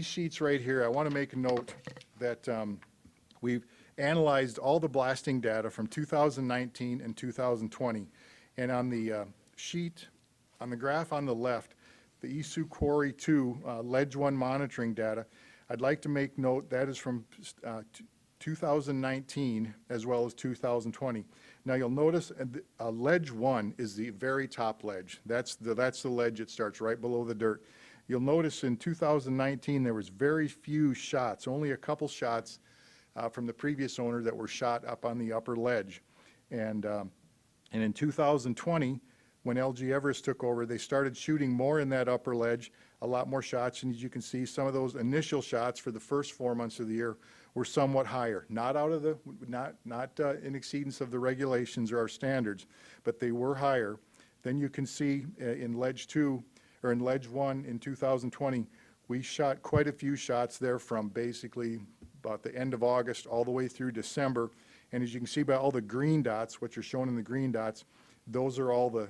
sheets right here, I want to make a note that we've analyzed all the blasting data from 2019 and 2020. And on the sheet, on the graph on the left, the Sioux Quarry 2 Ledge 1 monitoring data, I'd like to make note that is from 2019 as well as 2020. Now you'll notice Ledge 1 is the very top ledge. That's the ledge that starts right below the dirt. You'll notice in 2019 there was very few shots, only a couple shots from the previous owner that were shot up on the upper ledge. And in 2020, when LG Everest took over, they started shooting more in that upper ledge, a lot more shots. And as you can see, some of those initial shots for the first 4 months of the year were somewhat higher, not in exceedance of the regulations or our standards, but they were higher. Then you can see in Ledge 2, or in Ledge 1 in 2020, we shot quite a few shots there from basically about the end of August all the way through December. And as you can see by all the green dots, what you're shown in the green dots, those are all the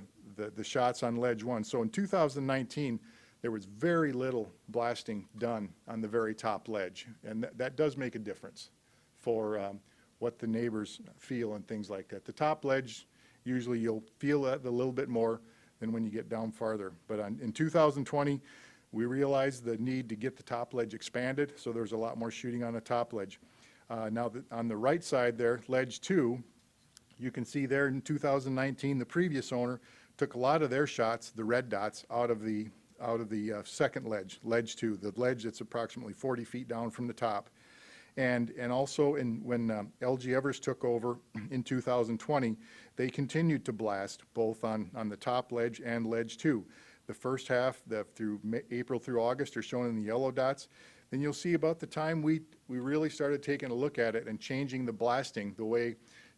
shots on Ledge 1. So in 2019, there was very little blasting done on the very top ledge. And that does make a difference for what the neighbors feel and things like that. The top ledge, usually you'll feel that a little bit more than when you get down farther. But in 2020, we realized the need to get the top ledge expanded, so there's a lot more shooting on the top ledge. Now, on the right side there, Ledge 2, you can see there in 2019, the previous owner took a lot of their shots, the red dots, out of the second ledge, Ledge 2, the ledge that's approximately 40 feet down from the top. And also when LG Everest took over in 2020, they continued to blast both on the top ledge and Ledge 2. The first half, through April through August, are shown in the yellow dots. Then you'll see about the time we really started taking a look at it and changing the blasting,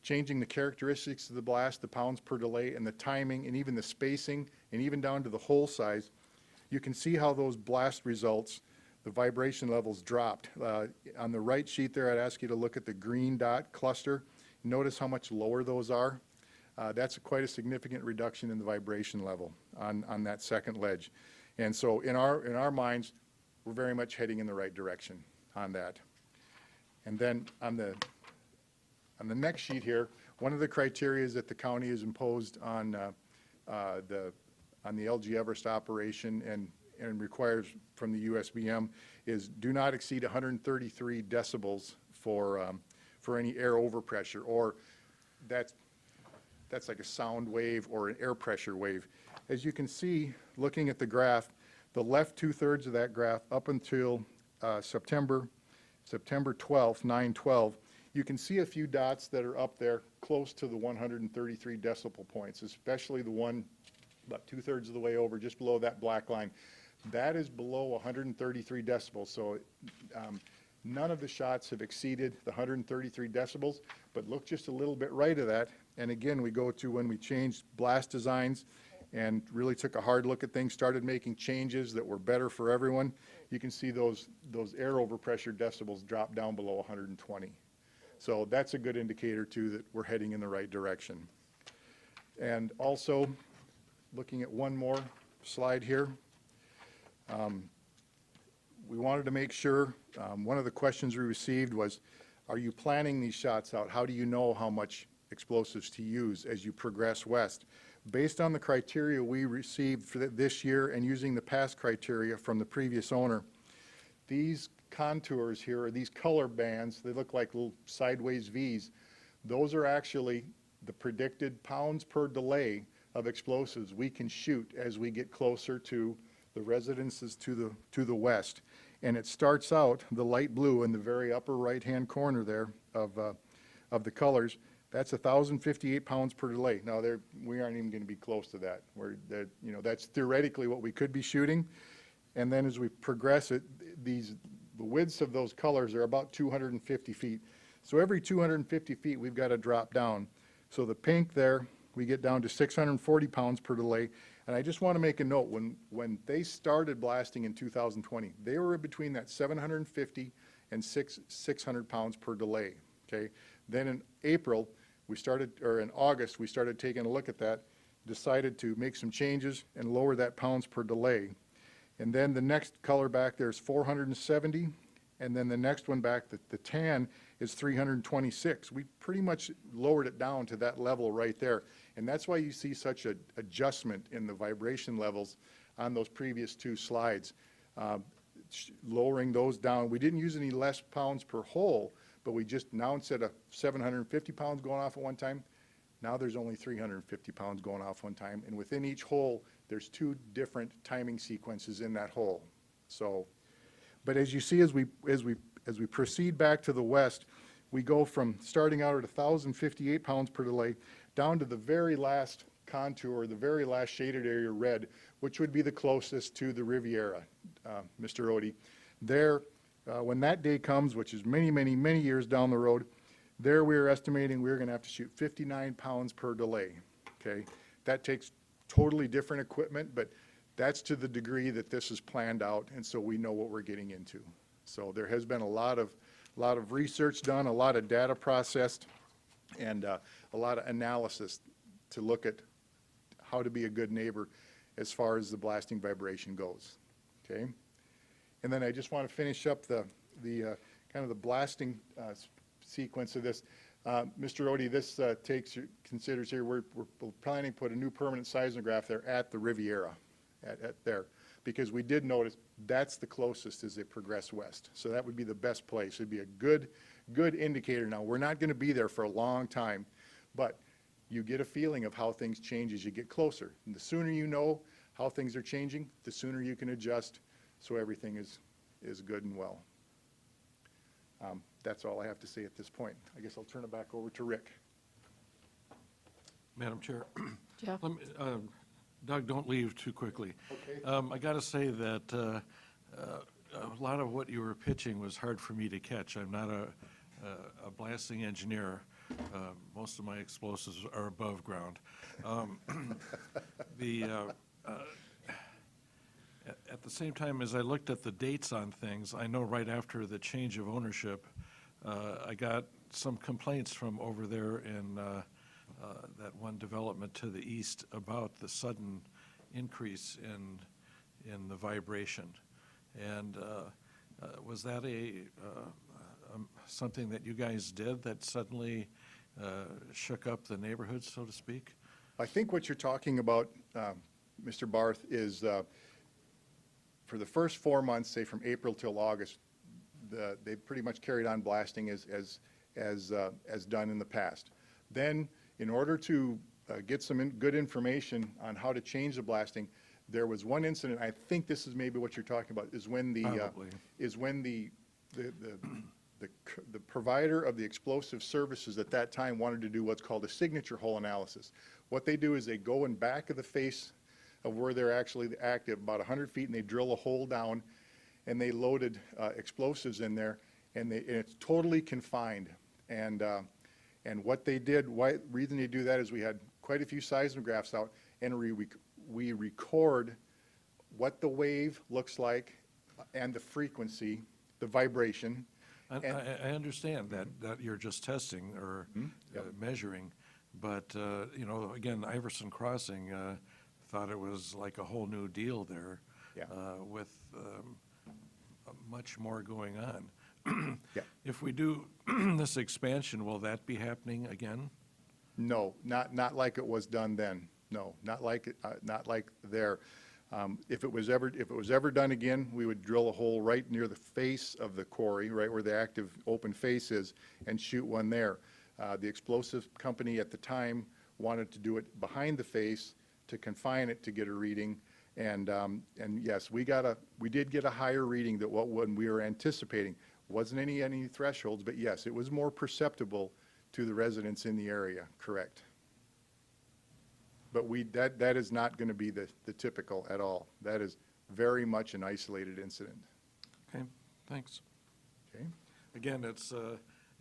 changing the characteristics of the blast, the pounds per delay, and the timing, and even the spacing, and even down to the hole size. You can see how those blast results, the vibration levels dropped. On the right sheet there, I'd ask you to look at the green dot cluster. Notice how much lower those are. That's quite a significant reduction in the vibration level on that second ledge. And so in our minds, we're very much heading in the right direction on that. And then on the next sheet here, one of the criteria that the county has imposed on the LG Everest operation and requires from the USBM is do not exceed 133 decibels for any air overpressure, or that's like a sound wave or an air pressure wave. As you can see, looking at the graph, the left 2/3 of that graph up until September 12th, 9/12, you can see a few dots that are up there close to the 133 decibel points, especially the one about 2/3 of the way over, just below that black line. That is below 133 decibels. So none of the shots have exceeded the 133 decibels, but look just a little bit right of that. And again, we go to when we changed blast designs and really took a hard look at things, started making changes that were better for everyone. You can see those air overpressure decibels drop down below 120. So that's a good indicator too that we're heading in the right direction. And also, looking at one more slide here, we wanted to make sure, one of the questions we received was, are you planning these shots out? How do you know how much explosives to use as you progress west? Based on the criteria we received for this year and using the past criteria from the previous owner, these contours here, or these color bands, they look like little sideways V's. Those are actually the predicted pounds per delay of explosives we can shoot as we get closer to the residences to the west. And it starts out, the light blue in the very upper right-hand corner there of the colors, that's 1,058 pounds per delay. Now, we aren't even going to be close to that. That's theoretically what we could be shooting. And then as we progress it, the widths of those colors are about 250 feet. So every 250 feet, we've got to drop down. So the pink there, we get down to 640 pounds per delay. And I just want to make a note, when they started blasting in 2020, they were between that 750 and 600 pounds per delay, okay? Then in August, we started taking a look at that, decided to make some changes and lower that pounds per delay. And then the next color back there is 470, and then the next one back, the tan, is 326. We pretty much lowered it down to that level right there. And that's why you see such an adjustment in the vibration levels on those previous two slides. Lowering those down, we didn't use any less pounds per hole, but we just, now instead of 750 pounds going off at one time, now there's only 350 pounds going off one time. And within each hole, there's two different timing sequences in that hole. So, but as you see, as we proceed back to the west, we go from starting out at 1,058 pounds per delay down to the very last contour, the very last shaded area red, which would be the closest to the Riviera, Mr. Odie. There, when that day comes, which is many, many, many years down the road, there we're estimating we're going to have to shoot 59 pounds per delay, okay? That takes totally different equipment, but that's to the degree that this is planned out, and so we know what we're getting into. So there has been a lot of research done, a lot of data processed, and a lot of analysis to look at how to be a good neighbor as far as the blasting vibration goes, okay? And then I just want to finish up the kind of the blasting sequence of this. Mr. Odie, this considers here, we're planning to put a new permanent seismograph there at the Riviera, at there, because we did notice that's the closest as they progress west. So that would be the best place. It'd be a good indicator. Now, we're not going to be there for a long time, but you get a feeling of how things change as you get closer. And the sooner you know how things are changing, the sooner you can adjust so everything is good and well. That's all I have to say at this point. I guess I'll turn it back over to Rick. Madam Chair. Jeff? Doug, don't leave too quickly. Okay. I got to say that a lot of what you were pitching was hard for me to catch. I'm not a blasting engineer. Most of my explosives are above ground. At the same time, as I looked at the dates on things, I know right after the change of ownership, I got some complaints from over there in that one development to the east about the sudden increase in the vibration. And was that something that you guys did that suddenly shook up the neighborhood, so to speak? I think what you're talking about, Mr. Barth, is for the first 4 months, say from April till August, they pretty much carried on blasting as done in the past. Then, in order to get some good information on how to change the blasting. There was one incident, I think this is maybe what you're talking about, is when the, Probably. the provider of the explosive services at that time wanted to do what's called a signature hole analysis. What they do is they go in back of the face of where they're actually active, about 100 feet, and they drill a hole down, and they loaded explosives in there, and it's totally confined. And what they did, reason they do that is we had quite a few seismographs out, and we record what the wave looks like and the frequency, the vibration. I understand that you're just testing or measuring, but, you know, again, Iverson Crossing thought it was like a whole new deal there. Yeah. With much more going on. Yeah. If we do this expansion, will that be happening again? No, not like it was done then. No, not like there. If it was ever done again, we would drill a hole right near the face of the quarry, right where the active open face is, and shoot one there. The explosive company at the time wanted to do it behind the face to confine it to get a reading. And yes, we did get a higher reading than what we were anticipating. Wasn't any thresholds, but yes, it was more perceptible to the residents in the area, correct. But that is not going to be the typical at all. That is very much an isolated incident. Okay, thanks. Okay? Again, it's,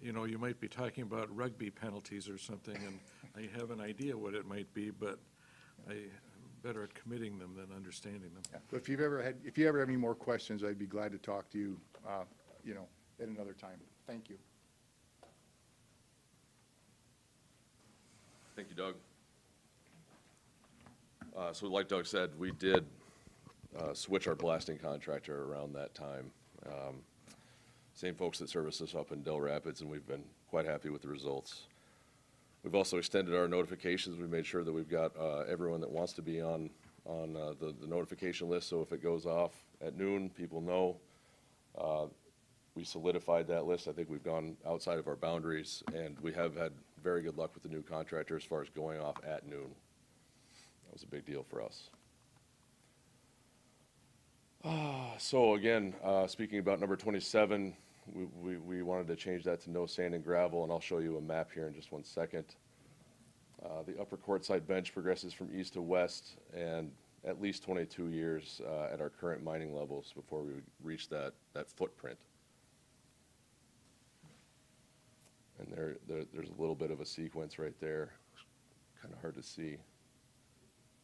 you know, you might be talking about rugby penalties or something, and I have an idea what it might be, but I'm better at committing them than understanding them. Yeah. If you ever have any more questions, I'd be glad to talk to you, you know, at another time. Thank you. Thank you, Doug. So like Doug said, we did switch our blasting contractor around that time. Same folks that service us up in Del Rapids, and we've been quite happy with the results. We've also extended our notifications. We made sure that we've got everyone that wants to be on the notification list, so if it goes off at noon, people know. We solidified that list. I think we've gone outside of our boundaries, and we have had very good luck with the new contractor as far as going off at noon. That was a big deal for us. So again, speaking about number 27, we wanted to change that to no sand and gravel, and I'll show you a map here in just one second. The upper quartzite bench progresses from east to west, and at least 22 years at our current mining levels before we would reach that footprint. And there's a little bit of a sequence right there, kind of hard to see.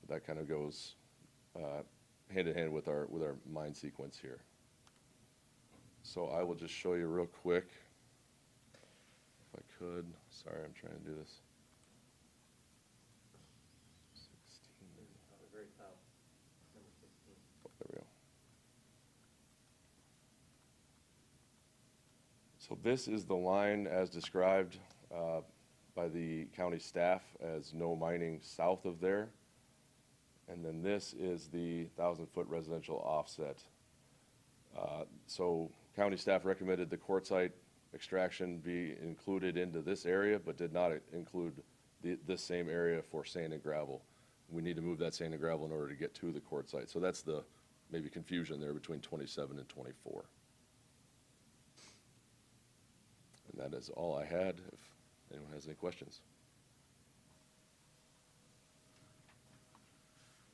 But that kind of goes hand in hand with our mine sequence here. So I will just show you real quick, if I could. Sorry, I'm trying to do this. 16. There we go. So this is the line as described by the county staff as no mining south of there. And then this is the 1,000-foot residential offset. So county staff recommended the quartzite extraction be included into this area, but did not include this same area for sand and gravel. We need to move that sand and gravel in order to get to the quartzite. So that's the maybe confusion there between 27 and 24. And that is all I had, if anyone has any questions.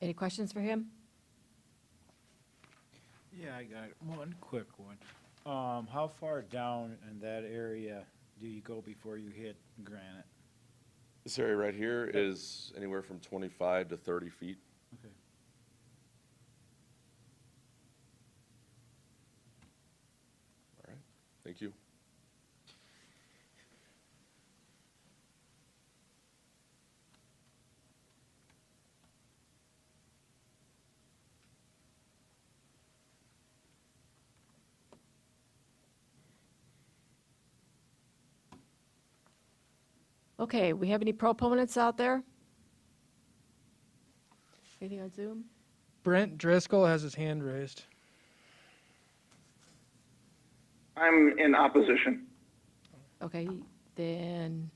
Any questions for him? Yeah, I got one quick one. How far down in that area do you go before you hit granite? This area right here is anywhere from 25 to 30 feet. Okay. All right, thank you. Okay, we have any proponents out there? Anything on Zoom? Brent Driscoll has his hand raised. I'm in opposition. Okay, then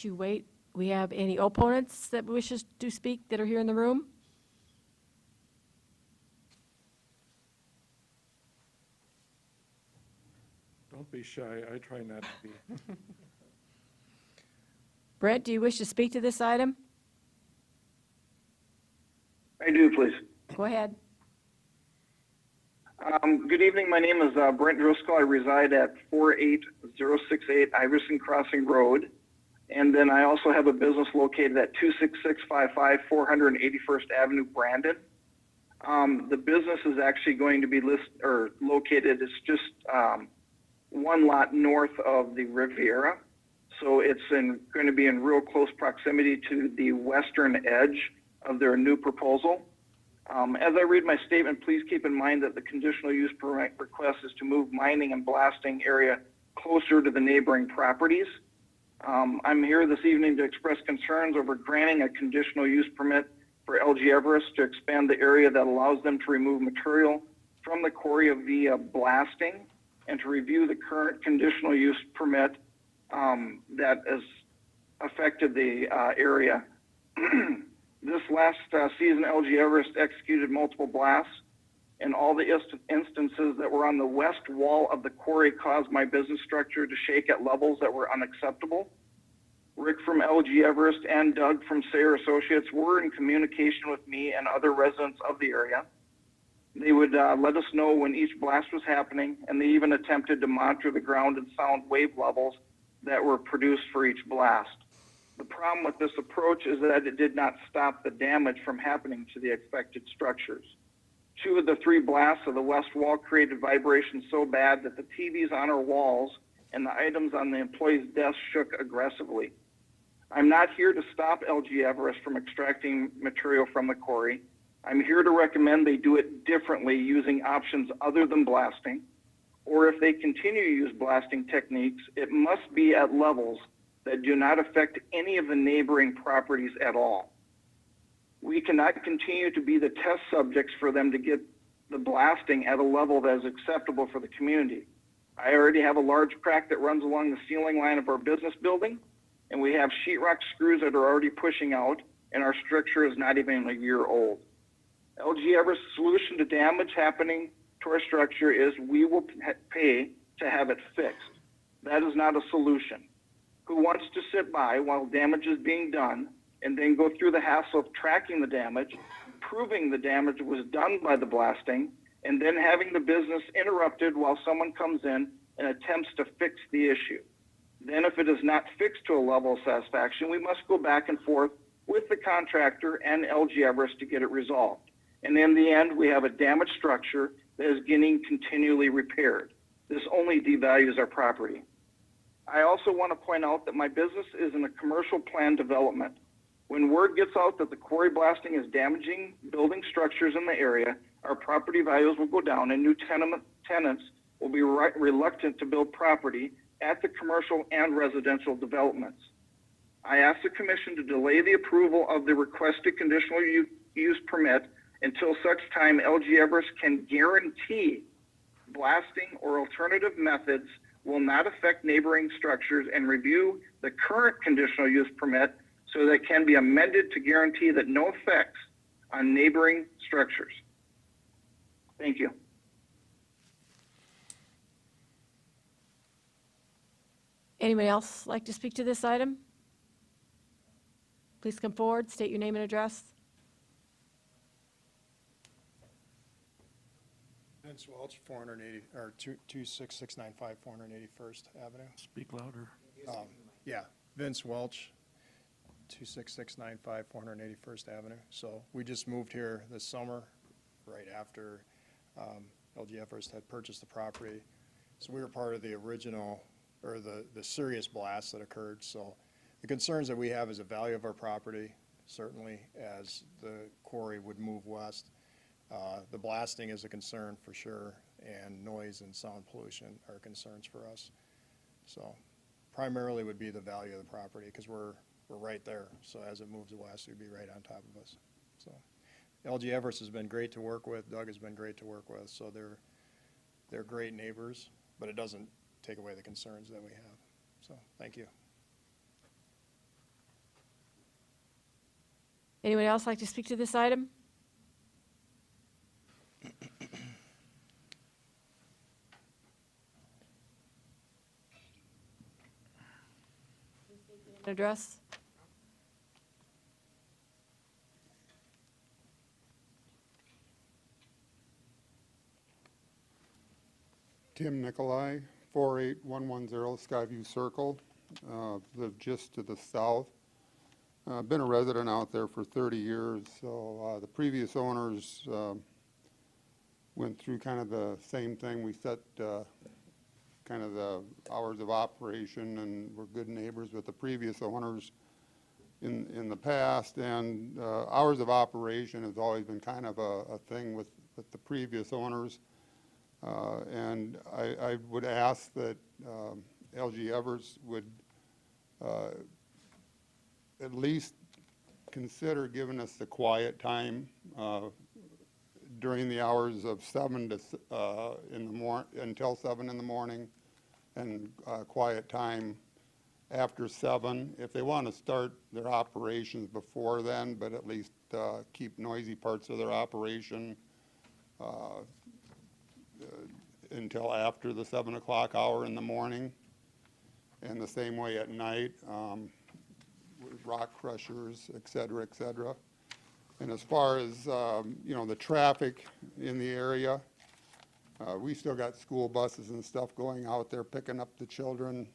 you wait? We have any opponents that wishes to speak that are here in the room? Don't be shy, I try not to be. Brent, do you wish to speak to this item? I do, please. Go ahead. Good evening. My name is Brent Driscoll. I reside at 48068 Iverson Crossing Road. And then I also have a business located at 26655 481st Avenue, Brandon. The business is actually going to be located, it's just one lot north of the Riviera. So it's going to be in real close proximity to the western edge of their new proposal. As I read my statement, please keep in mind that the conditional use permit request is to move mining and blasting area closer to the neighboring properties. I'm here this evening to express concerns over granting a conditional use permit for LG Everest to expand the area that allows them to remove material from the quarry via blasting and to review the current conditional use permit that has affected the area. This last season, LG Everest executed multiple blasts, and all the instances that were on the west wall of the quarry caused my business structure to shake at levels that were unacceptable. Rick from LG Everest and Doug from Sayer Associates were in communication with me and other residents of the area. They would let us know when each blast was happening, and they even attempted to monitor the ground and sound wave levels that were produced for each blast. The problem with this approach is that it did not stop the damage from happening to the expected structures. 2 of the 3 blasts of the west wall created vibrations so bad that the TVs on our walls and the items on the employees' desks shook aggressively. I'm not here to stop LG Everest from extracting material from the quarry. I'm here to recommend they do it differently using options other than blasting, or if they continue to use blasting techniques, it must be at levels that do not affect any of the neighboring properties at all. We cannot continue to be the test subjects for them to get the blasting at a level that is acceptable for the community. I already have a large crack that runs along the ceiling line of our business building, and we have sheetrock screws that are already pushing out, and our structure is not even a year old. LG Everest's solution to damage happening to our structure is we will pay to have it fixed. That is not a solution. Who wants to sit by while damage is being done and then go through the hassle of tracking the damage, proving the damage was done by the blasting, and then having the business interrupted while someone comes in and attempts to fix the issue? Then if it is not fixed to a level of satisfaction, we must go back and forth with the contractor and LG Everest to get it resolved. And in the end, we have a damaged structure that is getting continually repaired. This only devalues our property. I also want to point out that my business is in a commercial plan development. When word gets out that the quarry blasting is damaging building structures in the area, our property values will go down and new tenants will be reluctant to build property at the commercial and residential developments. I ask the Commission to delay the approval of the requested conditional use permit until such time LG Everest can guarantee blasting or alternative methods will not affect neighboring structures, and review the current conditional use permit so that it can be amended to guarantee that no effects on neighboring structures. Thank you. Anyone else like to speak to this item? Please come forward, state your name and address. Vince Welch, 480, or 26695 481st Avenue. Speak louder. Yeah, Vince Welch, 26695 481st Avenue. So we just moved here this summer, right after LG Everest had purchased the property. So we were part of the original, or the serious blast that occurred. So the concerns that we have is the value of our property, certainly as the quarry would move west. The blasting is a concern for sure, and noise and sound pollution are concerns for us. So primarily would be the value of the property, because we're right there. So as it moves west, we'd be right on top of us. So LG Everest has been great to work with. Doug has been great to work with. So they're great neighbors, but it doesn't take away the concerns that we have. So thank you. Anyone else like to speak to this item? Address? Tim Nicolai, 48110 Skyview Circle. Live just to the south. Been a resident out there for 30 years, so the previous owners went through kind of the same thing. We set kind of the hours of operation and were good neighbors with the previous owners in the past, and hours of operation has always been kind of a thing with the previous owners. And I would ask that LG Evers would at least consider giving us the quiet time during the hours of 7 to until 7 in the morning, and quiet time after 7. If they want to start their operations before then, but at least keep noisy parts of their operation until after the 7 o'clock hour in the morning, and the same way at night, with rock crushers, et cetera, et cetera. And as far as, you know, the traffic in the area, we still got school buses and stuff going out there picking up the children.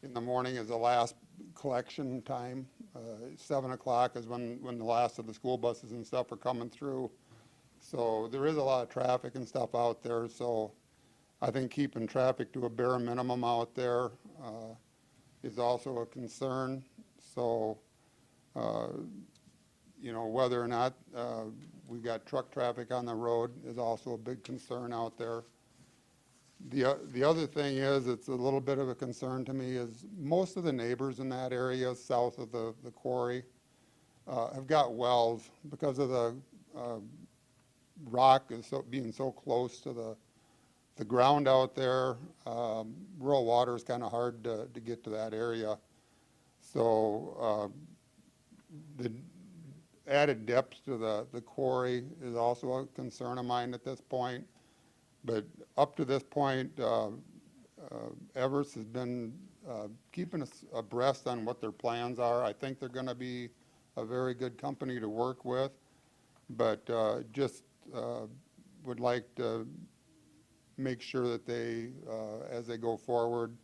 In the morning is the last collection time. 7 o'clock is when the last of the school buses and stuff are coming through. So there is a lot of traffic and stuff out there, so I think keeping traffic to a bare minimum out there is also a concern. So, you know, whether or not we got truck traffic on the road is also a big concern out there. The other thing is, it's a little bit of a concern to me, is most of the neighbors in that area south of the quarry have got wells because of the rock is being so close to the ground out there. Rural water is kind of hard to get to that area. So the added depth to the quarry is also a concern of mine at this point. But up to this point, Everest has been keeping us abreast on what their plans are. I think they're going to be a very good company to work with, but just would like to make sure that they, as they go forward,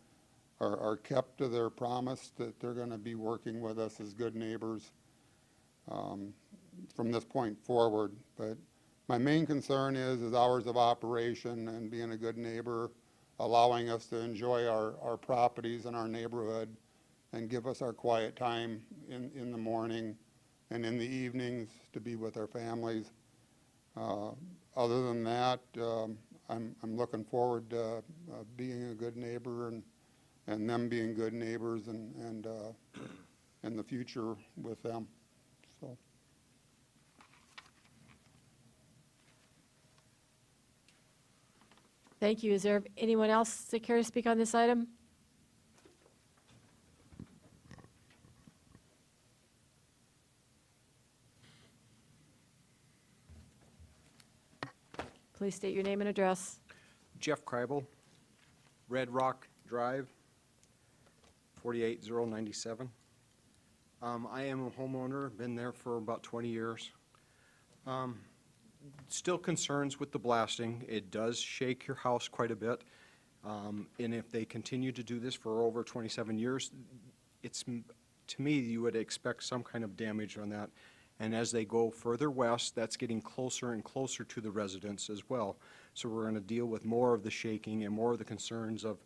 are kept to their promise that they're going to be working with us as good neighbors from this point forward. But my main concern is hours of operation and being a good neighbor, allowing us to enjoy our properties and our neighborhood and give us our quiet time in the morning and in the evenings to be with our families. Other than that, I'm looking forward to being a good neighbor and them being good neighbors and in the future with them. So. Thank you. Is there anyone else that care to speak on this item? Please state your name and address. Jeff Kreibel, Red Rock Drive, 48097. I am a homeowner, been there for about 20 years. Still concerns with the blasting. It does shake your house quite a bit. And if they continue to do this for over 27 years, it's, to me, you would expect some kind of damage on that. And as they go further west, that's getting closer and closer to the residents as well. So we're going to deal with more of the shaking and more of the concerns of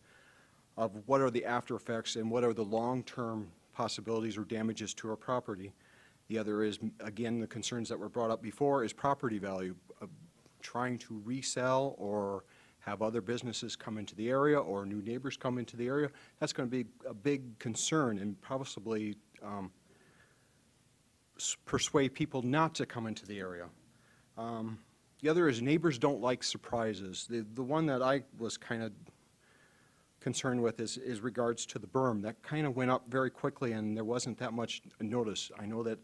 what are the after effects and what are the long-term possibilities or damages to our property. The other is, again, the concerns that were brought up before is property value. Trying to resell or have other businesses come into the area or new neighbors come into the area, that's going to be a big concern and possibly persuade people not to come into the area. The other is neighbors don't like surprises. The one that I was kind of concerned with is regards to the berm. That kind of went up very quickly and there wasn't that much notice. I know that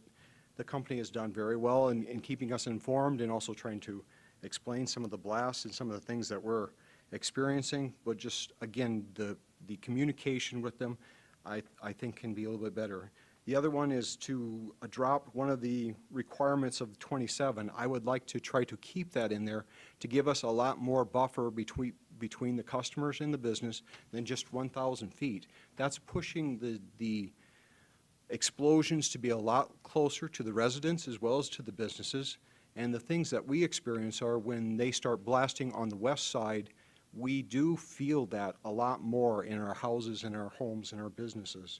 the company has done very well in keeping us informed and also trying to explain some of the blasts and some of the things that we're experiencing, but just, again, the communication with them, I think can be a little bit better. The other one is to drop one of the requirements of 27. I would like to try to keep that in there to give us a lot more buffer between the customers and the business than just 1,000 feet. That's pushing the explosions to be a lot closer to the residents as well as to the businesses. And the things that we experience are when they start blasting on the west side, we do feel that a lot more in our houses and our homes and our businesses.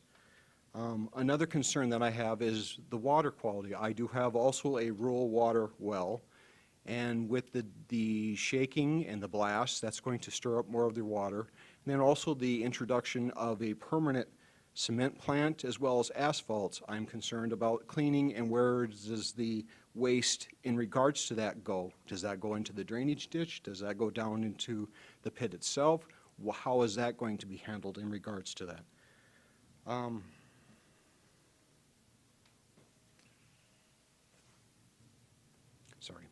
Another concern that I have is the water quality. I do have also a rural water well, and with the shaking and the blast, that's going to stir up more of the water. And then also the introduction of a permanent cement plant as well as asphalt. I'm concerned about cleaning, and where does the waste in regards to that go? Does that go into the drainage ditch? Does that go down into the pit itself? How is that going to be handled in regards to that? Sorry,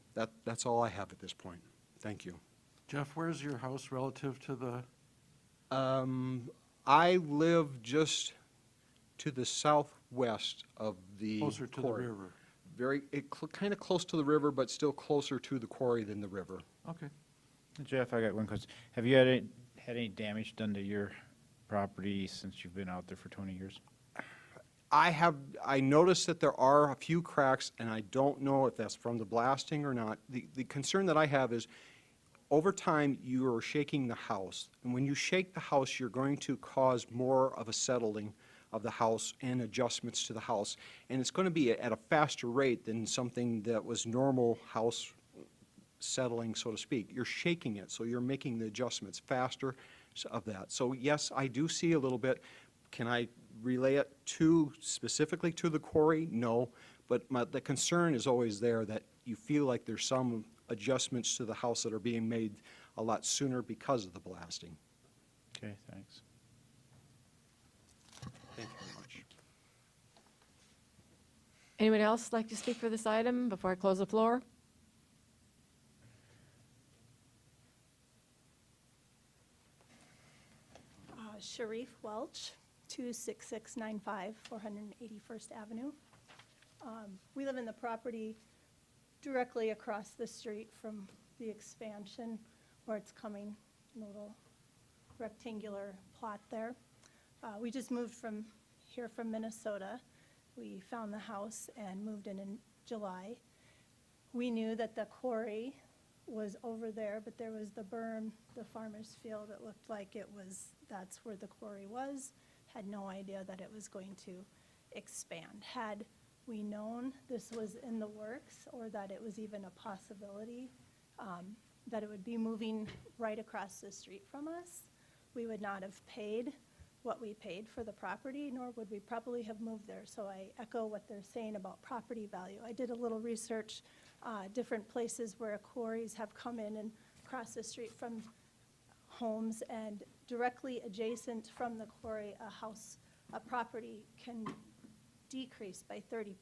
that's all I have at this point. Thank you. Jeff, where's your house relative to the, I live just to the southwest of the closer to the quarry. river? Kind of close to the river, but still closer to the quarry than the river. Okay. Jeff, I got one question. Have you had any damage done to your property since you've been out there for 20 years? I noticed that there are a few cracks, and I don't know if that's from the blasting or not. The concern that I have is, over time, you are shaking the house. And when you shake the house, you're going to cause more of a settling of the house and adjustments to the house. And it's going to be at a faster rate than something that was normal house settling, so to speak. You're shaking it, so you're making the adjustments faster of that. So yes, I do see a little bit. Can I relay it specifically to the quarry? No, but the concern is always there that you feel like there's some adjustments to the house that are being made a lot sooner because of the blasting. Okay, thanks. Thank you very much. Anyone else like to speak for this item before I close the floor? Sharif Welch, 26695 481st Avenue. We live in the property directly across the street from the expansion where it's coming, a little rectangular plot there. We just moved from Minnesota. We found the house and moved in July. We knew that the quarry was over there, but there was the berm, the farmer's field. It looked like that's where the quarry was. Had no idea that it was going to expand. Had we known this was in the works or that it was even a possibility, that it would be moving right across the street from us, we would not have paid what we paid for the property, nor would we probably have moved there. So I echo what they're saying about property value. I did a little research, different places where quarries have come in and across the street from homes, and directly adjacent from the quarry, a property can decrease by 30%.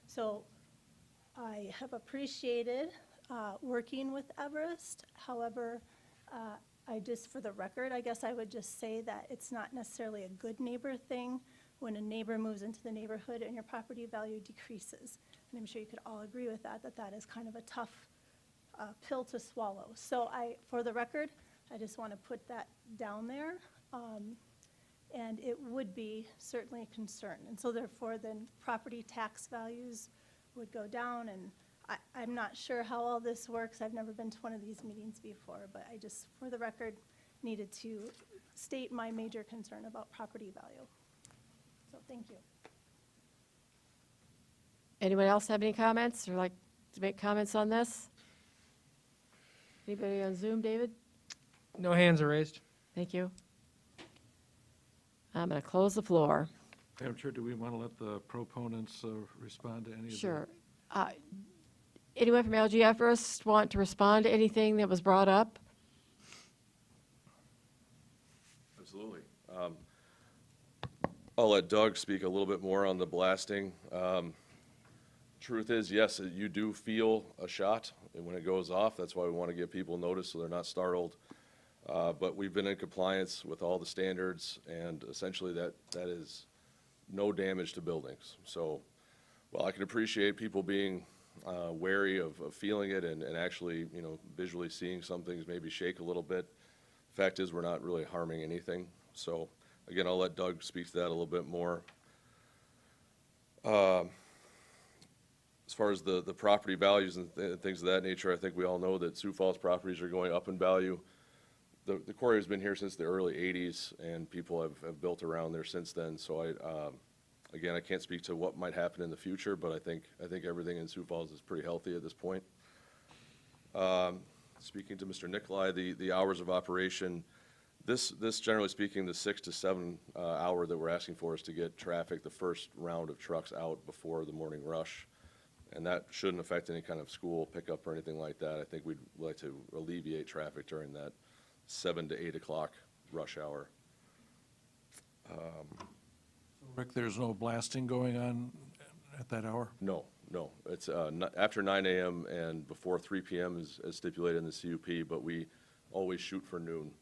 So I have appreciated working with Everest. However, for the record, I guess I would just say that it's not necessarily a good neighbor thing when a neighbor moves into the neighborhood and your property value decreases. And I'm sure you could all agree with that is kind of a tough pill to swallow. So for the record, I just want to put that down there. And it would be certainly a concern. And so therefore, then property tax values would go down. And I'm not sure how all this works. I've never been to one of these meetings before, but I just, for the record, needed to state my major concern about property value. So thank you. Anyone else have any comments or like to make comments on this? Anybody on Zoom, David? No hands are raised. Thank you. I'm going to close the floor. Madam Chair, do we want to let the proponents respond to any of the? Sure. Anyone from LG Everest want to respond to anything that was brought up? Absolutely. I'll let Doug speak a little bit more on the blasting. truth is, yes, you do feel a shot when it goes off. That's why we want to give people notice so they're not startled. But we've been in compliance with all the standards, and essentially that is no damage to buildings. So while I can appreciate people being wary of feeling it and actually, you know, visually seeing some things maybe shake a little bit, the fact is we're not really harming anything. So again, I'll let Doug speak to that a little bit more. As far as the property values and things of that nature, I think we all know that Sioux Falls properties are going up in value. The quarry has been here since the early 80s, and people have built around there since then. So again, I can't speak to what might happen in the future, but I think everything in Sioux Falls is pretty healthy at this point. Speaking to Mr. Nicolai, the hours of operation, this generally speaking, the 6 to 7 hour that we're asking for is to get traffic, the first round of trucks out before the morning rush. And that shouldn't affect any kind of school pickup or anything like that. I think we'd like to alleviate traffic during that 7 to 8 o'clock rush hour. Rick, there's no blasting going on at that hour? No. It's after 9 a.m. and before 3 p.m. as stipulated in the CUP, but we always shoot for noon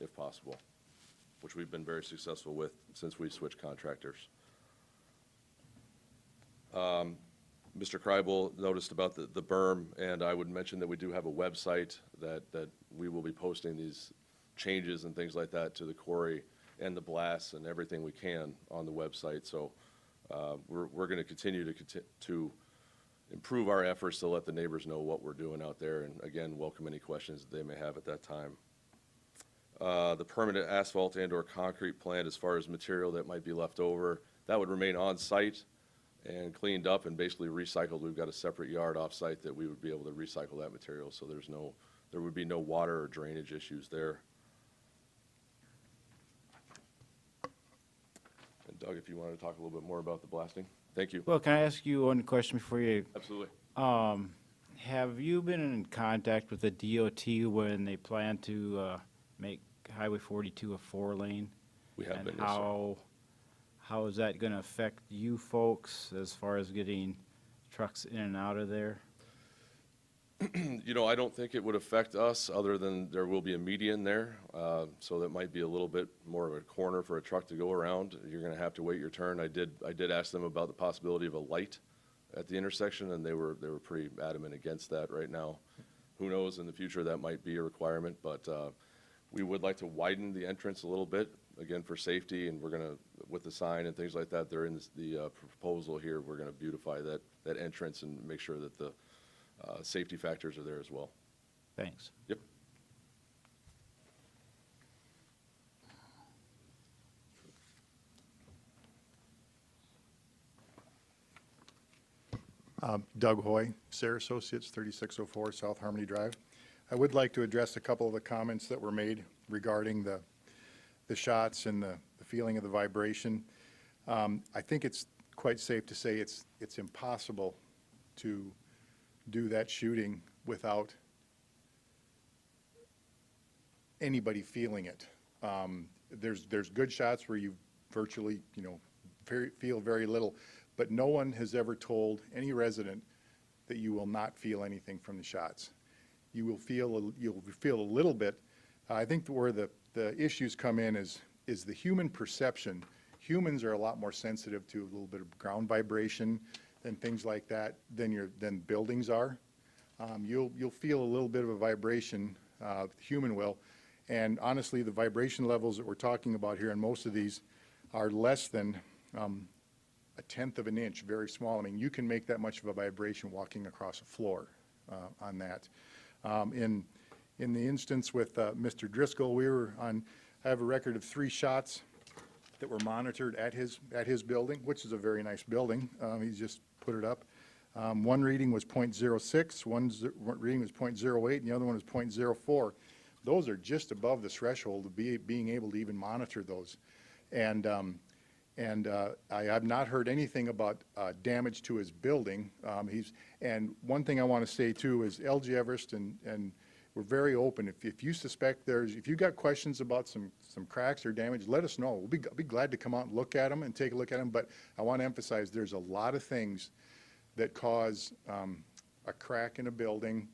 if possible, which we've been very successful with since we switched contractors. Mr. Kreibel noticed about the berm, and I would mention that we do have a website that we will be posting these changes and things like that to the quarry and the blasts and everything we can on the website. So we're going to continue to improve our efforts to let the neighbors know what we're doing out there, and again, welcome any questions that they may have at that time. The permanent asphalt and/or concrete plant, as far as material that might be left over, that would remain on site and cleaned up and basically recycled. We've got a separate yard off-site that we would be able to recycle that material, so there would be no water or drainage issues there. And Doug, if you wanted to talk a little bit more about the blasting. Thank you. Well, can I ask you one question before you? Absolutely. Have you been in contact with the DOT when they plan to make Highway 42 a 4-lane? We have been, And yes, sir. how is that going to affect you folks as far as getting trucks in and out of there? You know, I don't think it would affect us, other than there will be a median there, so that might be a little bit more of a corner for a truck to go around. You're going to have to wait your turn. I did ask them about the possibility of a light at the intersection, and they were pretty adamant against that right now. Who knows, in the future that might be a requirement, but we would like to widen the entrance a little bit, again, for safety, and we're going to, with the sign and things like that, they're in the proposal here, we're going to beautify that entrance and make sure that the safety factors are there as well. Thanks. Yep. Doug Hoy, Sarah Associates, 3604 South Harmony Drive. I would like to address a couple of the comments that were made regarding the shots and the feeling of the vibration. I think it's quite safe to say it's impossible to do that shooting without anybody feeling it. There's good shots where you virtually, feel very little, but no one has ever told any resident that you will not feel anything from the shots. You'll feel a little bit. I think where the issues come in is the human perception. Humans are a lot more sensitive to a little bit of ground vibration and things like that than buildings are. You'll feel a little bit of a vibration, the human will, and honestly, the vibration levels that we're talking about here in most of these are less than a tenth of an inch, very small. I mean, you can make that much of a vibration walking across a floor on that. In the instance with Mr. Driscoll, I have a record of 3 shots that were monitored at his building, which is a very nice building. He's just put it up. One reading was .06, one reading was .08, and the other one was .04. Those are just above the threshold of being able to even monitor those. And I have not heard anything about damage to his building. And one thing I want to say too is LG Everest, and we're very open. If you suspect if you got questions about some cracks or damage, let us know. We'll be glad to come out and look at them and take a look at them. But I want to emphasize there's a lot of things that cause a crack in a building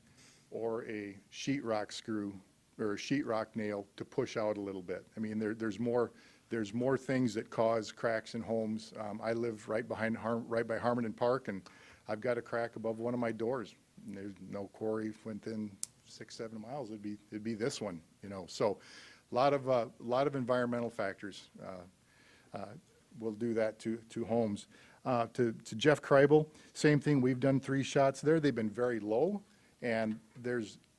or a sheetrock screw or a sheetrock nail to push out a little bit. I mean, there's more things that cause cracks in homes. I live right by Harmon Park, and I've got a crack above one of my doors. And there's no quarry within 6-7 miles. It'd be this one, you know. So, a lot of environmental factors will do that to homes. To Jeff Kreibel, same thing. We've done 3 shots there. They've been very low, and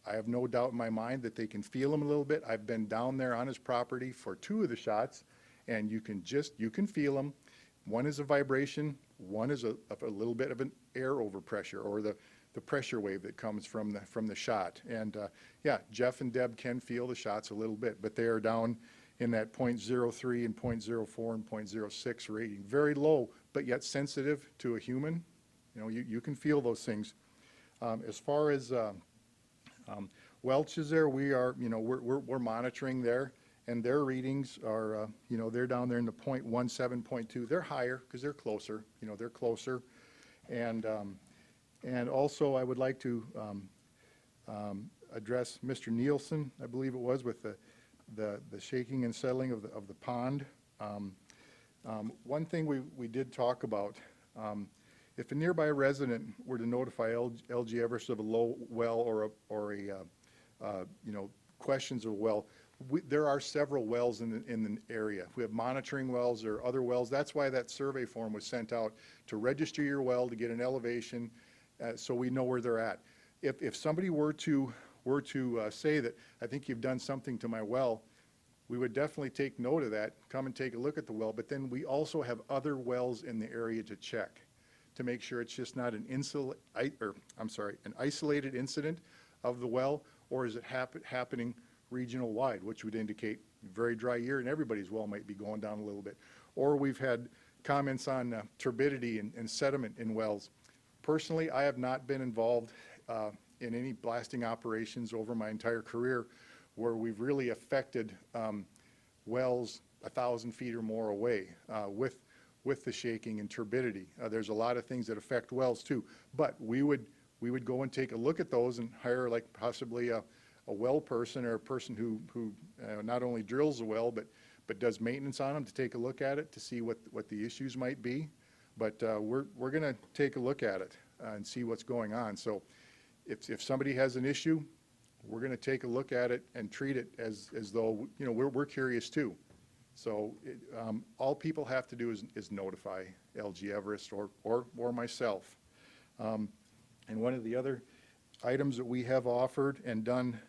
I have no doubt in my mind that they can feel them a little bit. I've been down there on his property for 2 of the shots, and you can feel them. One is a vibration, one is a little bit of an air overpressure, or the pressure wave that comes from the shot. And yeah, Jeff and Deb can feel the shots a little bit, but they are down in that 0.03 and 0.04 and 0.06 rating. Very low, but yet sensitive to a human. You know, you can feel those things. As far as Welch is there, we're monitoring there, and their readings are, they're down there in the 0.17, 0.2. They're higher because they're closer. They're closer. And also, I would like to address Mr. Nielsen, I believe it was, with the shaking and settling of the pond. One thing we did talk about, if a nearby resident were to notify LG Everest of a low well or questions of a well, there are several wells in the area. We have monitoring wells or other wells. That's why that survey form was sent out, to register your well, to get an elevation, so we know where they're at. If somebody were to say that, I think you've done something to my well, we would definitely take note of that, come and take a look at the well, but then we also have other wells in the area to check, to make sure it's just not an isolated incident of the well, or is it happening regional wide, which would indicate very dry year and everybody's well might be going down a little bit. Or we've had comments on turbidity and sediment in wells. Personally, I have not been involved in any blasting operations over my entire career where we've really affected wells 1,000 feet or more away with the shaking and turbidity. There's a lot of things that affect wells too, but we would go and take a look at those and hire like possibly a well person or a person who not only drills a well but does maintenance on them, to take a look at it to see what the issues might be. But we're going to take a look at it and see what's going on. So if somebody has an issue, we're going to take a look at it and treat it as though, we're curious too. So all people have to do is notify LG Everest or myself. And one of the other items that we have offered and done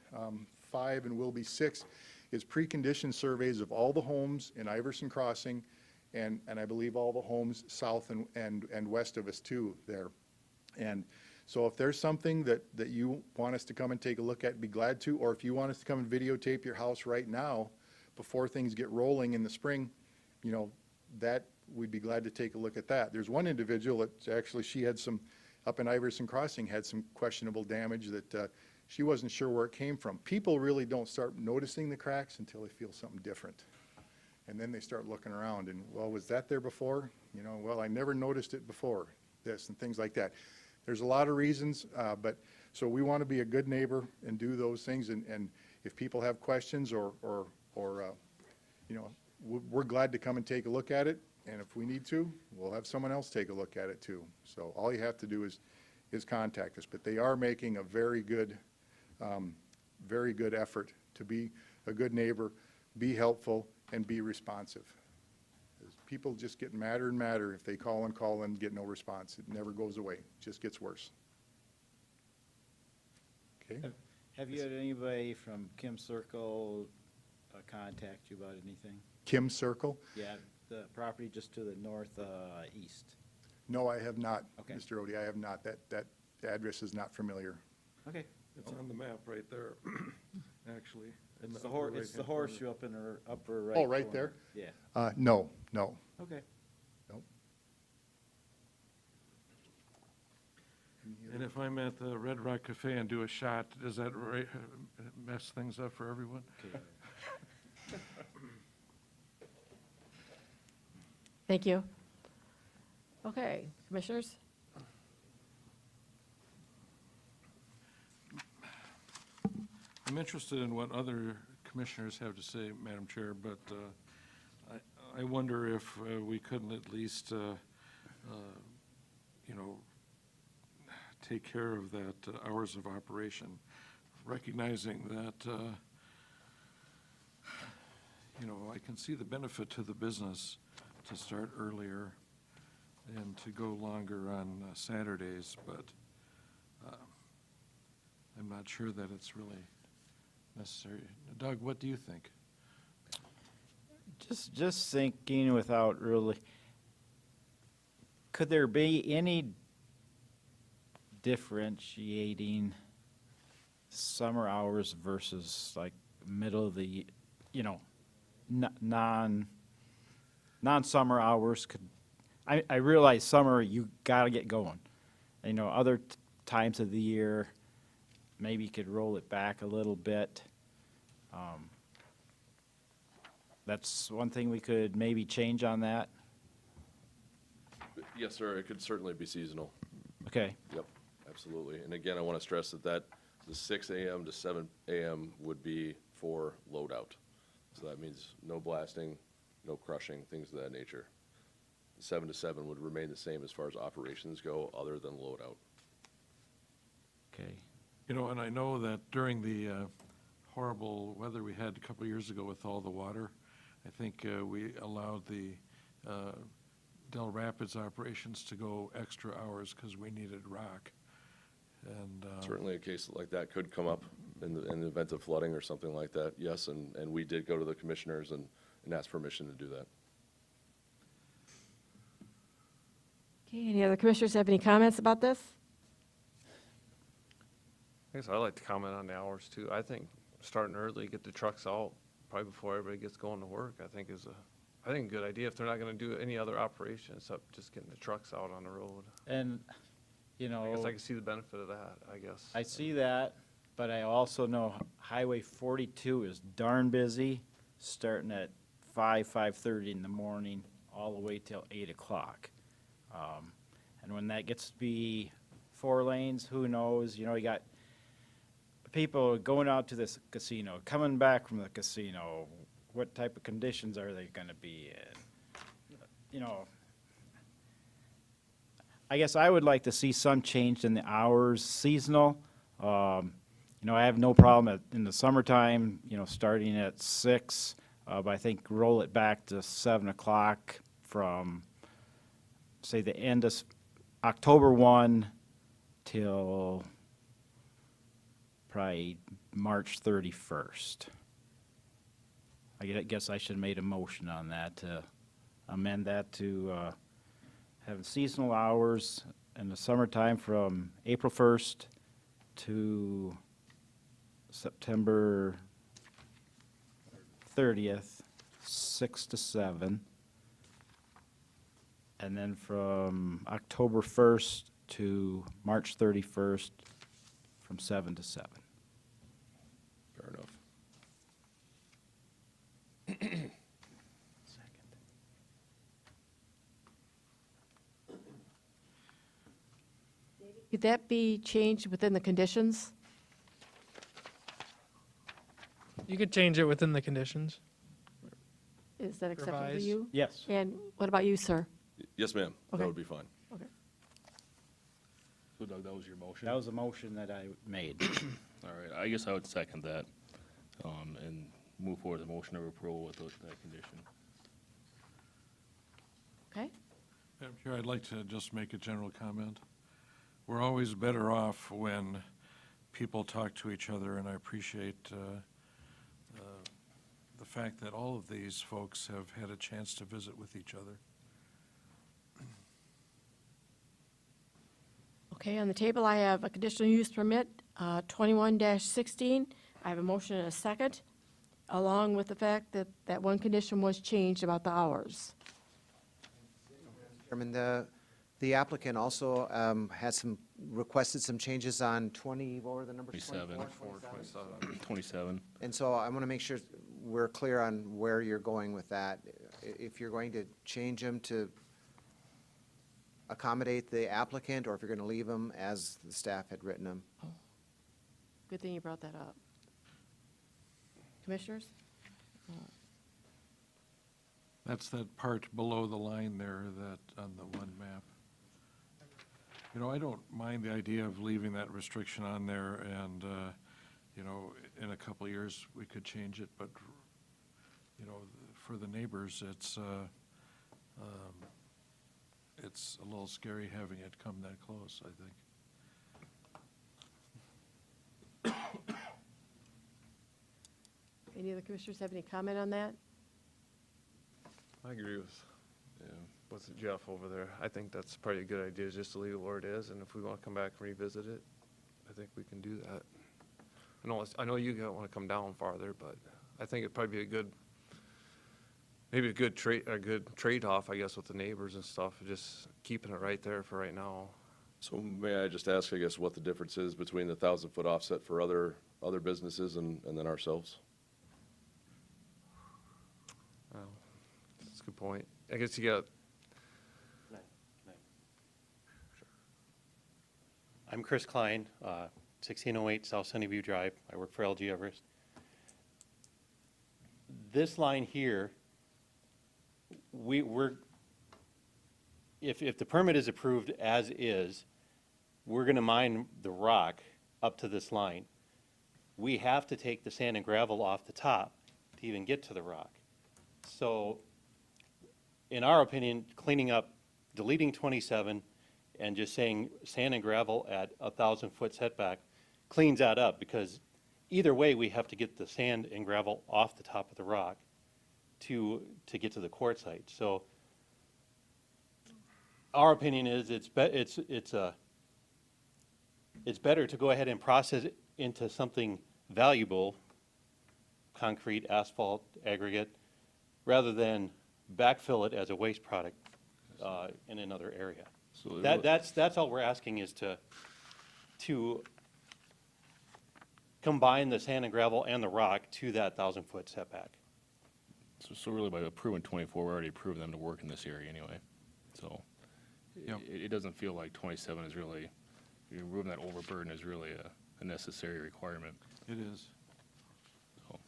5 and will be 6 is precondition surveys of all the homes in Iverson Crossing, and I believe all the homes south and west of us too there. And so if there's something that you want us to come and take a look at, be glad to, or if you want us to come and videotape your house right now before things get rolling in the spring, that we'd be glad to take a look at that. There's one individual that actually, she had some, up in Iverson Crossing, had some questionable damage that she wasn't sure where it came from. People really don't start noticing the cracks until they feel something different. And then they start looking around and, well, was that there before? Well, I never noticed it before, this and things like that. There's a lot of reasons, but so we want to be a good neighbor and do those things. And if people have questions or we're glad to come and take a look at it. And if we need to, we'll have someone else take a look at it too. So all you have to do is contact us. But they are making a very good effort to be a good neighbor, be helpful, and be responsive. People just get madder and madder if they call and get no response. It never goes away. It just gets worse. Okay. Have you had anybody from Kim Circle contact you about anything? Kim Circle? Yeah, the property just to the northeast. No, I have not, Okay. Mr. Odie. I have not. That address is not familiar. Okay. It's on the map right there, actually. in It's the the upper it's the right-hand corner. horseshoe up in the upper right. Oh, right corner. there? Yeah. No. Okay. Nope. And if I'm at the Red Rock Cafe and do a shot, does that mess things up for everyone? Okay. Thank you. Okay, commissioners? I'm interested in what other commissioners have to say, Madam Chair, but I wonder if we couldn't at least, take care of that hours of operation, recognizing that, I can see the benefit to the business to start earlier and to go longer on Saturdays, but I'm not sure that it's really necessary. Doug, what do you think? Just thinking without really, could there be any differentiating summer hours versus like middle of the, non-summer hours could, I realize summer, you gotta get going. Other times of the year, maybe you could roll it back a little bit. That's one thing we could maybe change on that. Yes, sir, it could certainly be seasonal. Okay. Yep, absolutely. And again, I want to stress that the 6 a.m. to 7 a.m. would be for loadout. So that means no blasting, no crushing, things of that nature. The 7 to 7 would remain the same as far as operations go, other than loadout. Okay. And I know that during the horrible weather we had a couple of years ago with all the water, I think we allowed the Del Rapids operations to go extra hours because we needed rock. And Certainly a case like that could come up in the event of flooding or something like that, yes, and we did go to the commissioners and ask permission to do that. Okay, any other commissioners have any comments about this? I guess I'd like to comment on the hours too. I think starting early, get the trucks out, probably before everybody gets going to work, I think a good idea if they're not gonna do any other operation except just getting the trucks out on the road. And, I guess I can see the benefit of that, I guess. I see that, but I also know Highway 42 is darn busy, starting at 5:30 in the morning, all the way till 8 o'clock. And when that gets to be 4 lanes, who knows? You got people going out to this casino, coming back from the casino. What type of conditions are they gonna be in? I guess I would like to see some change in the hours, seasonal. I have no problem in the summertime, starting at 6, but I think roll it back to 7 o'clock from, say, the end of October 1 till probably March 31st. I guess I should have made a motion on that to amend that to have seasonal hours in the summertime from April 1st to September 30th, 6 to 7. And then from October 1st to March 31st, from 7 to 7. Fair enough. Could that be changed within the conditions? You could change it within the conditions. Is that acceptable to Revise. you? Yes. And what about you, sir? Yes, ma'am, that Okay. would be fine. Okay. So Doug, that was your motion? That was a motion that I made. All right, I guess I would second that, and move forward with the motion of approval with that condition. Okay. Madam Chair, I'd like to just make a general comment. We're always better off when people talk to each other, and I appreciate the fact that all of these folks have had a chance to visit with each other. Okay, on the table, I have a conditional use permit, 21-16. I have a motion and a second, along with the fact that that one condition was changed about the hours. Chairman, the applicant also has requested some changes on 20, what were the numbers? 27. 27. And so I want to make sure we're clear on where you're going with that. If you're going to change them to accommodate the applicant, or if you're going to leave them as the staff had written them. Good thing you brought that up. Commissioners? That's that part below the line there, that on the one map. You know, I don't mind the idea of leaving that restriction on there, and, you know, in a couple of years, we could change it, but, you know, for the neighbors, it's a little scary having it come that close, I think. Any of the commissioners have any comment on that? I agree with Jeff over there. I think that's probably a good idea, just to leave it where it is, and if we want to come back and revisit it, I think we can do that. I know you don't want to come down farther, but I think it'd probably be maybe a good trade-off, I guess, with the neighbors and stuff, just keeping it right there for right now. So may I just ask, I guess, what the difference is between the 1,000-foot offset for other businesses and then ourselves? Well, that's a good point. I guess you got. I'm Chris Klein, 1608 South Sunnyview Drive. I work for LG Everest. This line here, if the permit is approved as is, we're going to mine the rock up to this line. We have to take the sand and gravel off the top to even get to the rock. So, in our opinion, cleaning up, deleting 27 and just saying sand and gravel at 1,000-foot setback cleans that up, because either way, we have to get the sand and gravel off the top of the rock to get to the quartz site. So our opinion is it's better to go ahead and process it into something valuable, concrete, asphalt, aggregate, rather than backfill it as a waste product in another area. So That's all we're asking, is to combine the sand and gravel and the rock to that 1,000-foot setback. So really, by approving 24, we're already approving them to work in this area anyway. So it doesn't feel like 27 is really, removing that overburden is really a necessary requirement. It is. So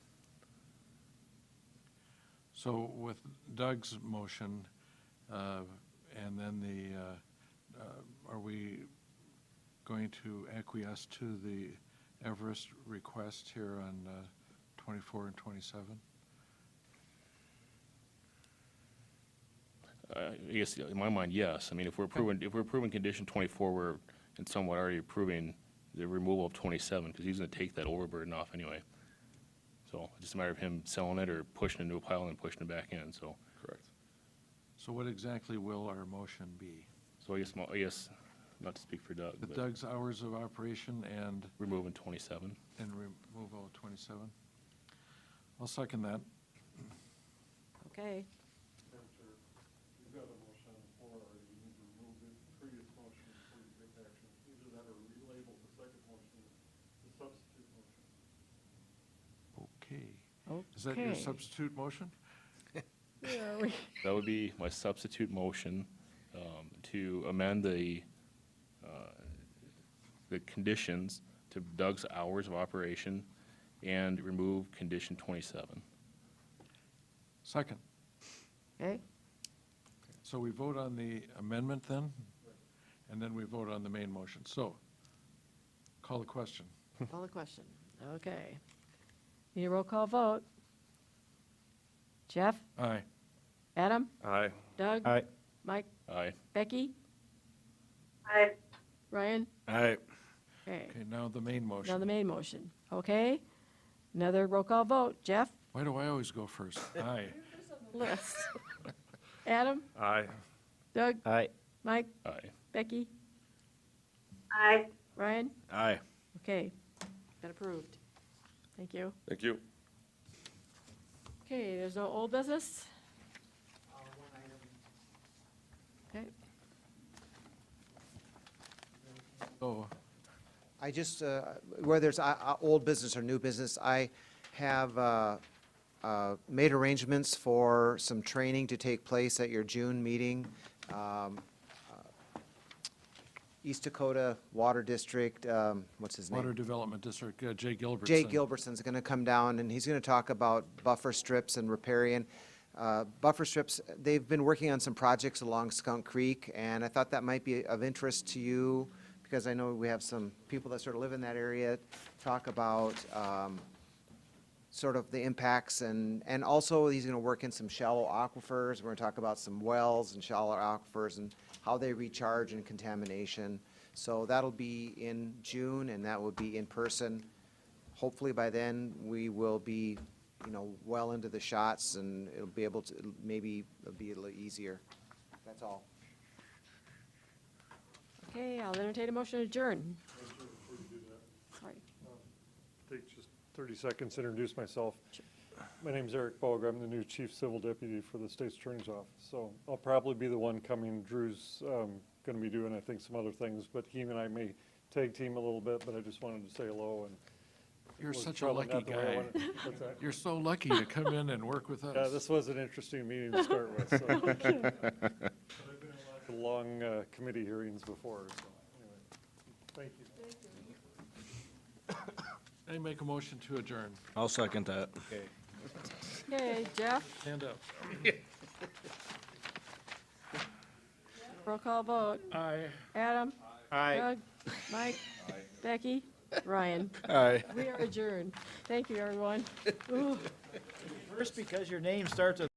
So with Doug's motion, and then are we going to acquiesce to the Everest request here on 24 and 27? I guess in my mind, yes. I mean, if we're approving condition 24, we're in somewhat already approving the removal of 27, because he's going to take that overburden off anyway. So it's just a matter of him selling it or pushing it into a pile and pushing it back in. So Correct. So what exactly will our motion be? So I guess not to speak for Doug, With but Doug's hours of operation and removing 27. removal of 27? I'll second that. Okay. You've got a motion on the floor, or you need to remove the previous motion before you take action. Either that or relabel the second motion the substitute motion. Okay. Is that your Okay. substitute motion? That would be my substitute motion to amend the conditions to Doug's hours of operation and remove condition 27. Second. Okay, So we vote on the amendment then, and then we vote on the main motion. So, call the question. call the question. Okay. Need a roll call vote? Jeff? Aye. Adam? Aye. Doug? Aye. Mike? Aye. Becky? Aye. Ryan? Aye. Okay. Okay, now the main Now the motion. main motion. Okay. Another roll call vote. Jeff? Why do I always go first? Aye. List. Adam? Aye. Doug? Aye. Mike? Aye. Becky? Aye. Ryan? Aye. Okay. Got approved. Thank you. Thank you. Okay, there's no old business? Okay. Oh, I just, whether it's old business or new business, I have made arrangements for some training to take place at your June meeting. East Dakota Water District, what's his name? Water Development District, Jay Gilbertson. Jay Gilbertson's going to come down, and he's going to talk about buffer strips and riparian. Buffer strips, they've been working on some projects along Skunk Creek, and I thought that might be of interest to you, because I know we have some people that sort of live in that area, talk about sort of the impacts, and also he's going to work in some shallow aquifers. We're going to talk about some wells and shallow aquifers and how they recharge and contamination. So that'll be in June, and that will be in person. Hopefully by then, we will be, well into the shots, and it'll be able to, maybe it'll be a little easier. That's all. Okay, I'll entertain a motion to adjourn. Sorry. Take just 30 seconds to introduce myself. My name's Eric Boger. I'm the new Chief Civil Deputy for the State's Attorney's Office. So I'll probably be the one coming. Drew's going to be doing, I think, some other things, but he and I may tag team a little bit, but I just wanted to say hello. And You're was such a probably lucky not the way I guy. wanted- What's that? You're so lucky to come in and work with us. Yeah, this was an interesting meeting to start with. So. But I've been in a lot of long committee hearings before. So anyway, thank you. I make a motion to adjourn. I'll second that. Okay. Okay, Jeff, Stand up. roll call vote. Aye. Adam? Aye. Doug? Mike? Becky? Ryan? Aye. We are adjourned. Thank you, everyone. Ooh. First, because your name starts with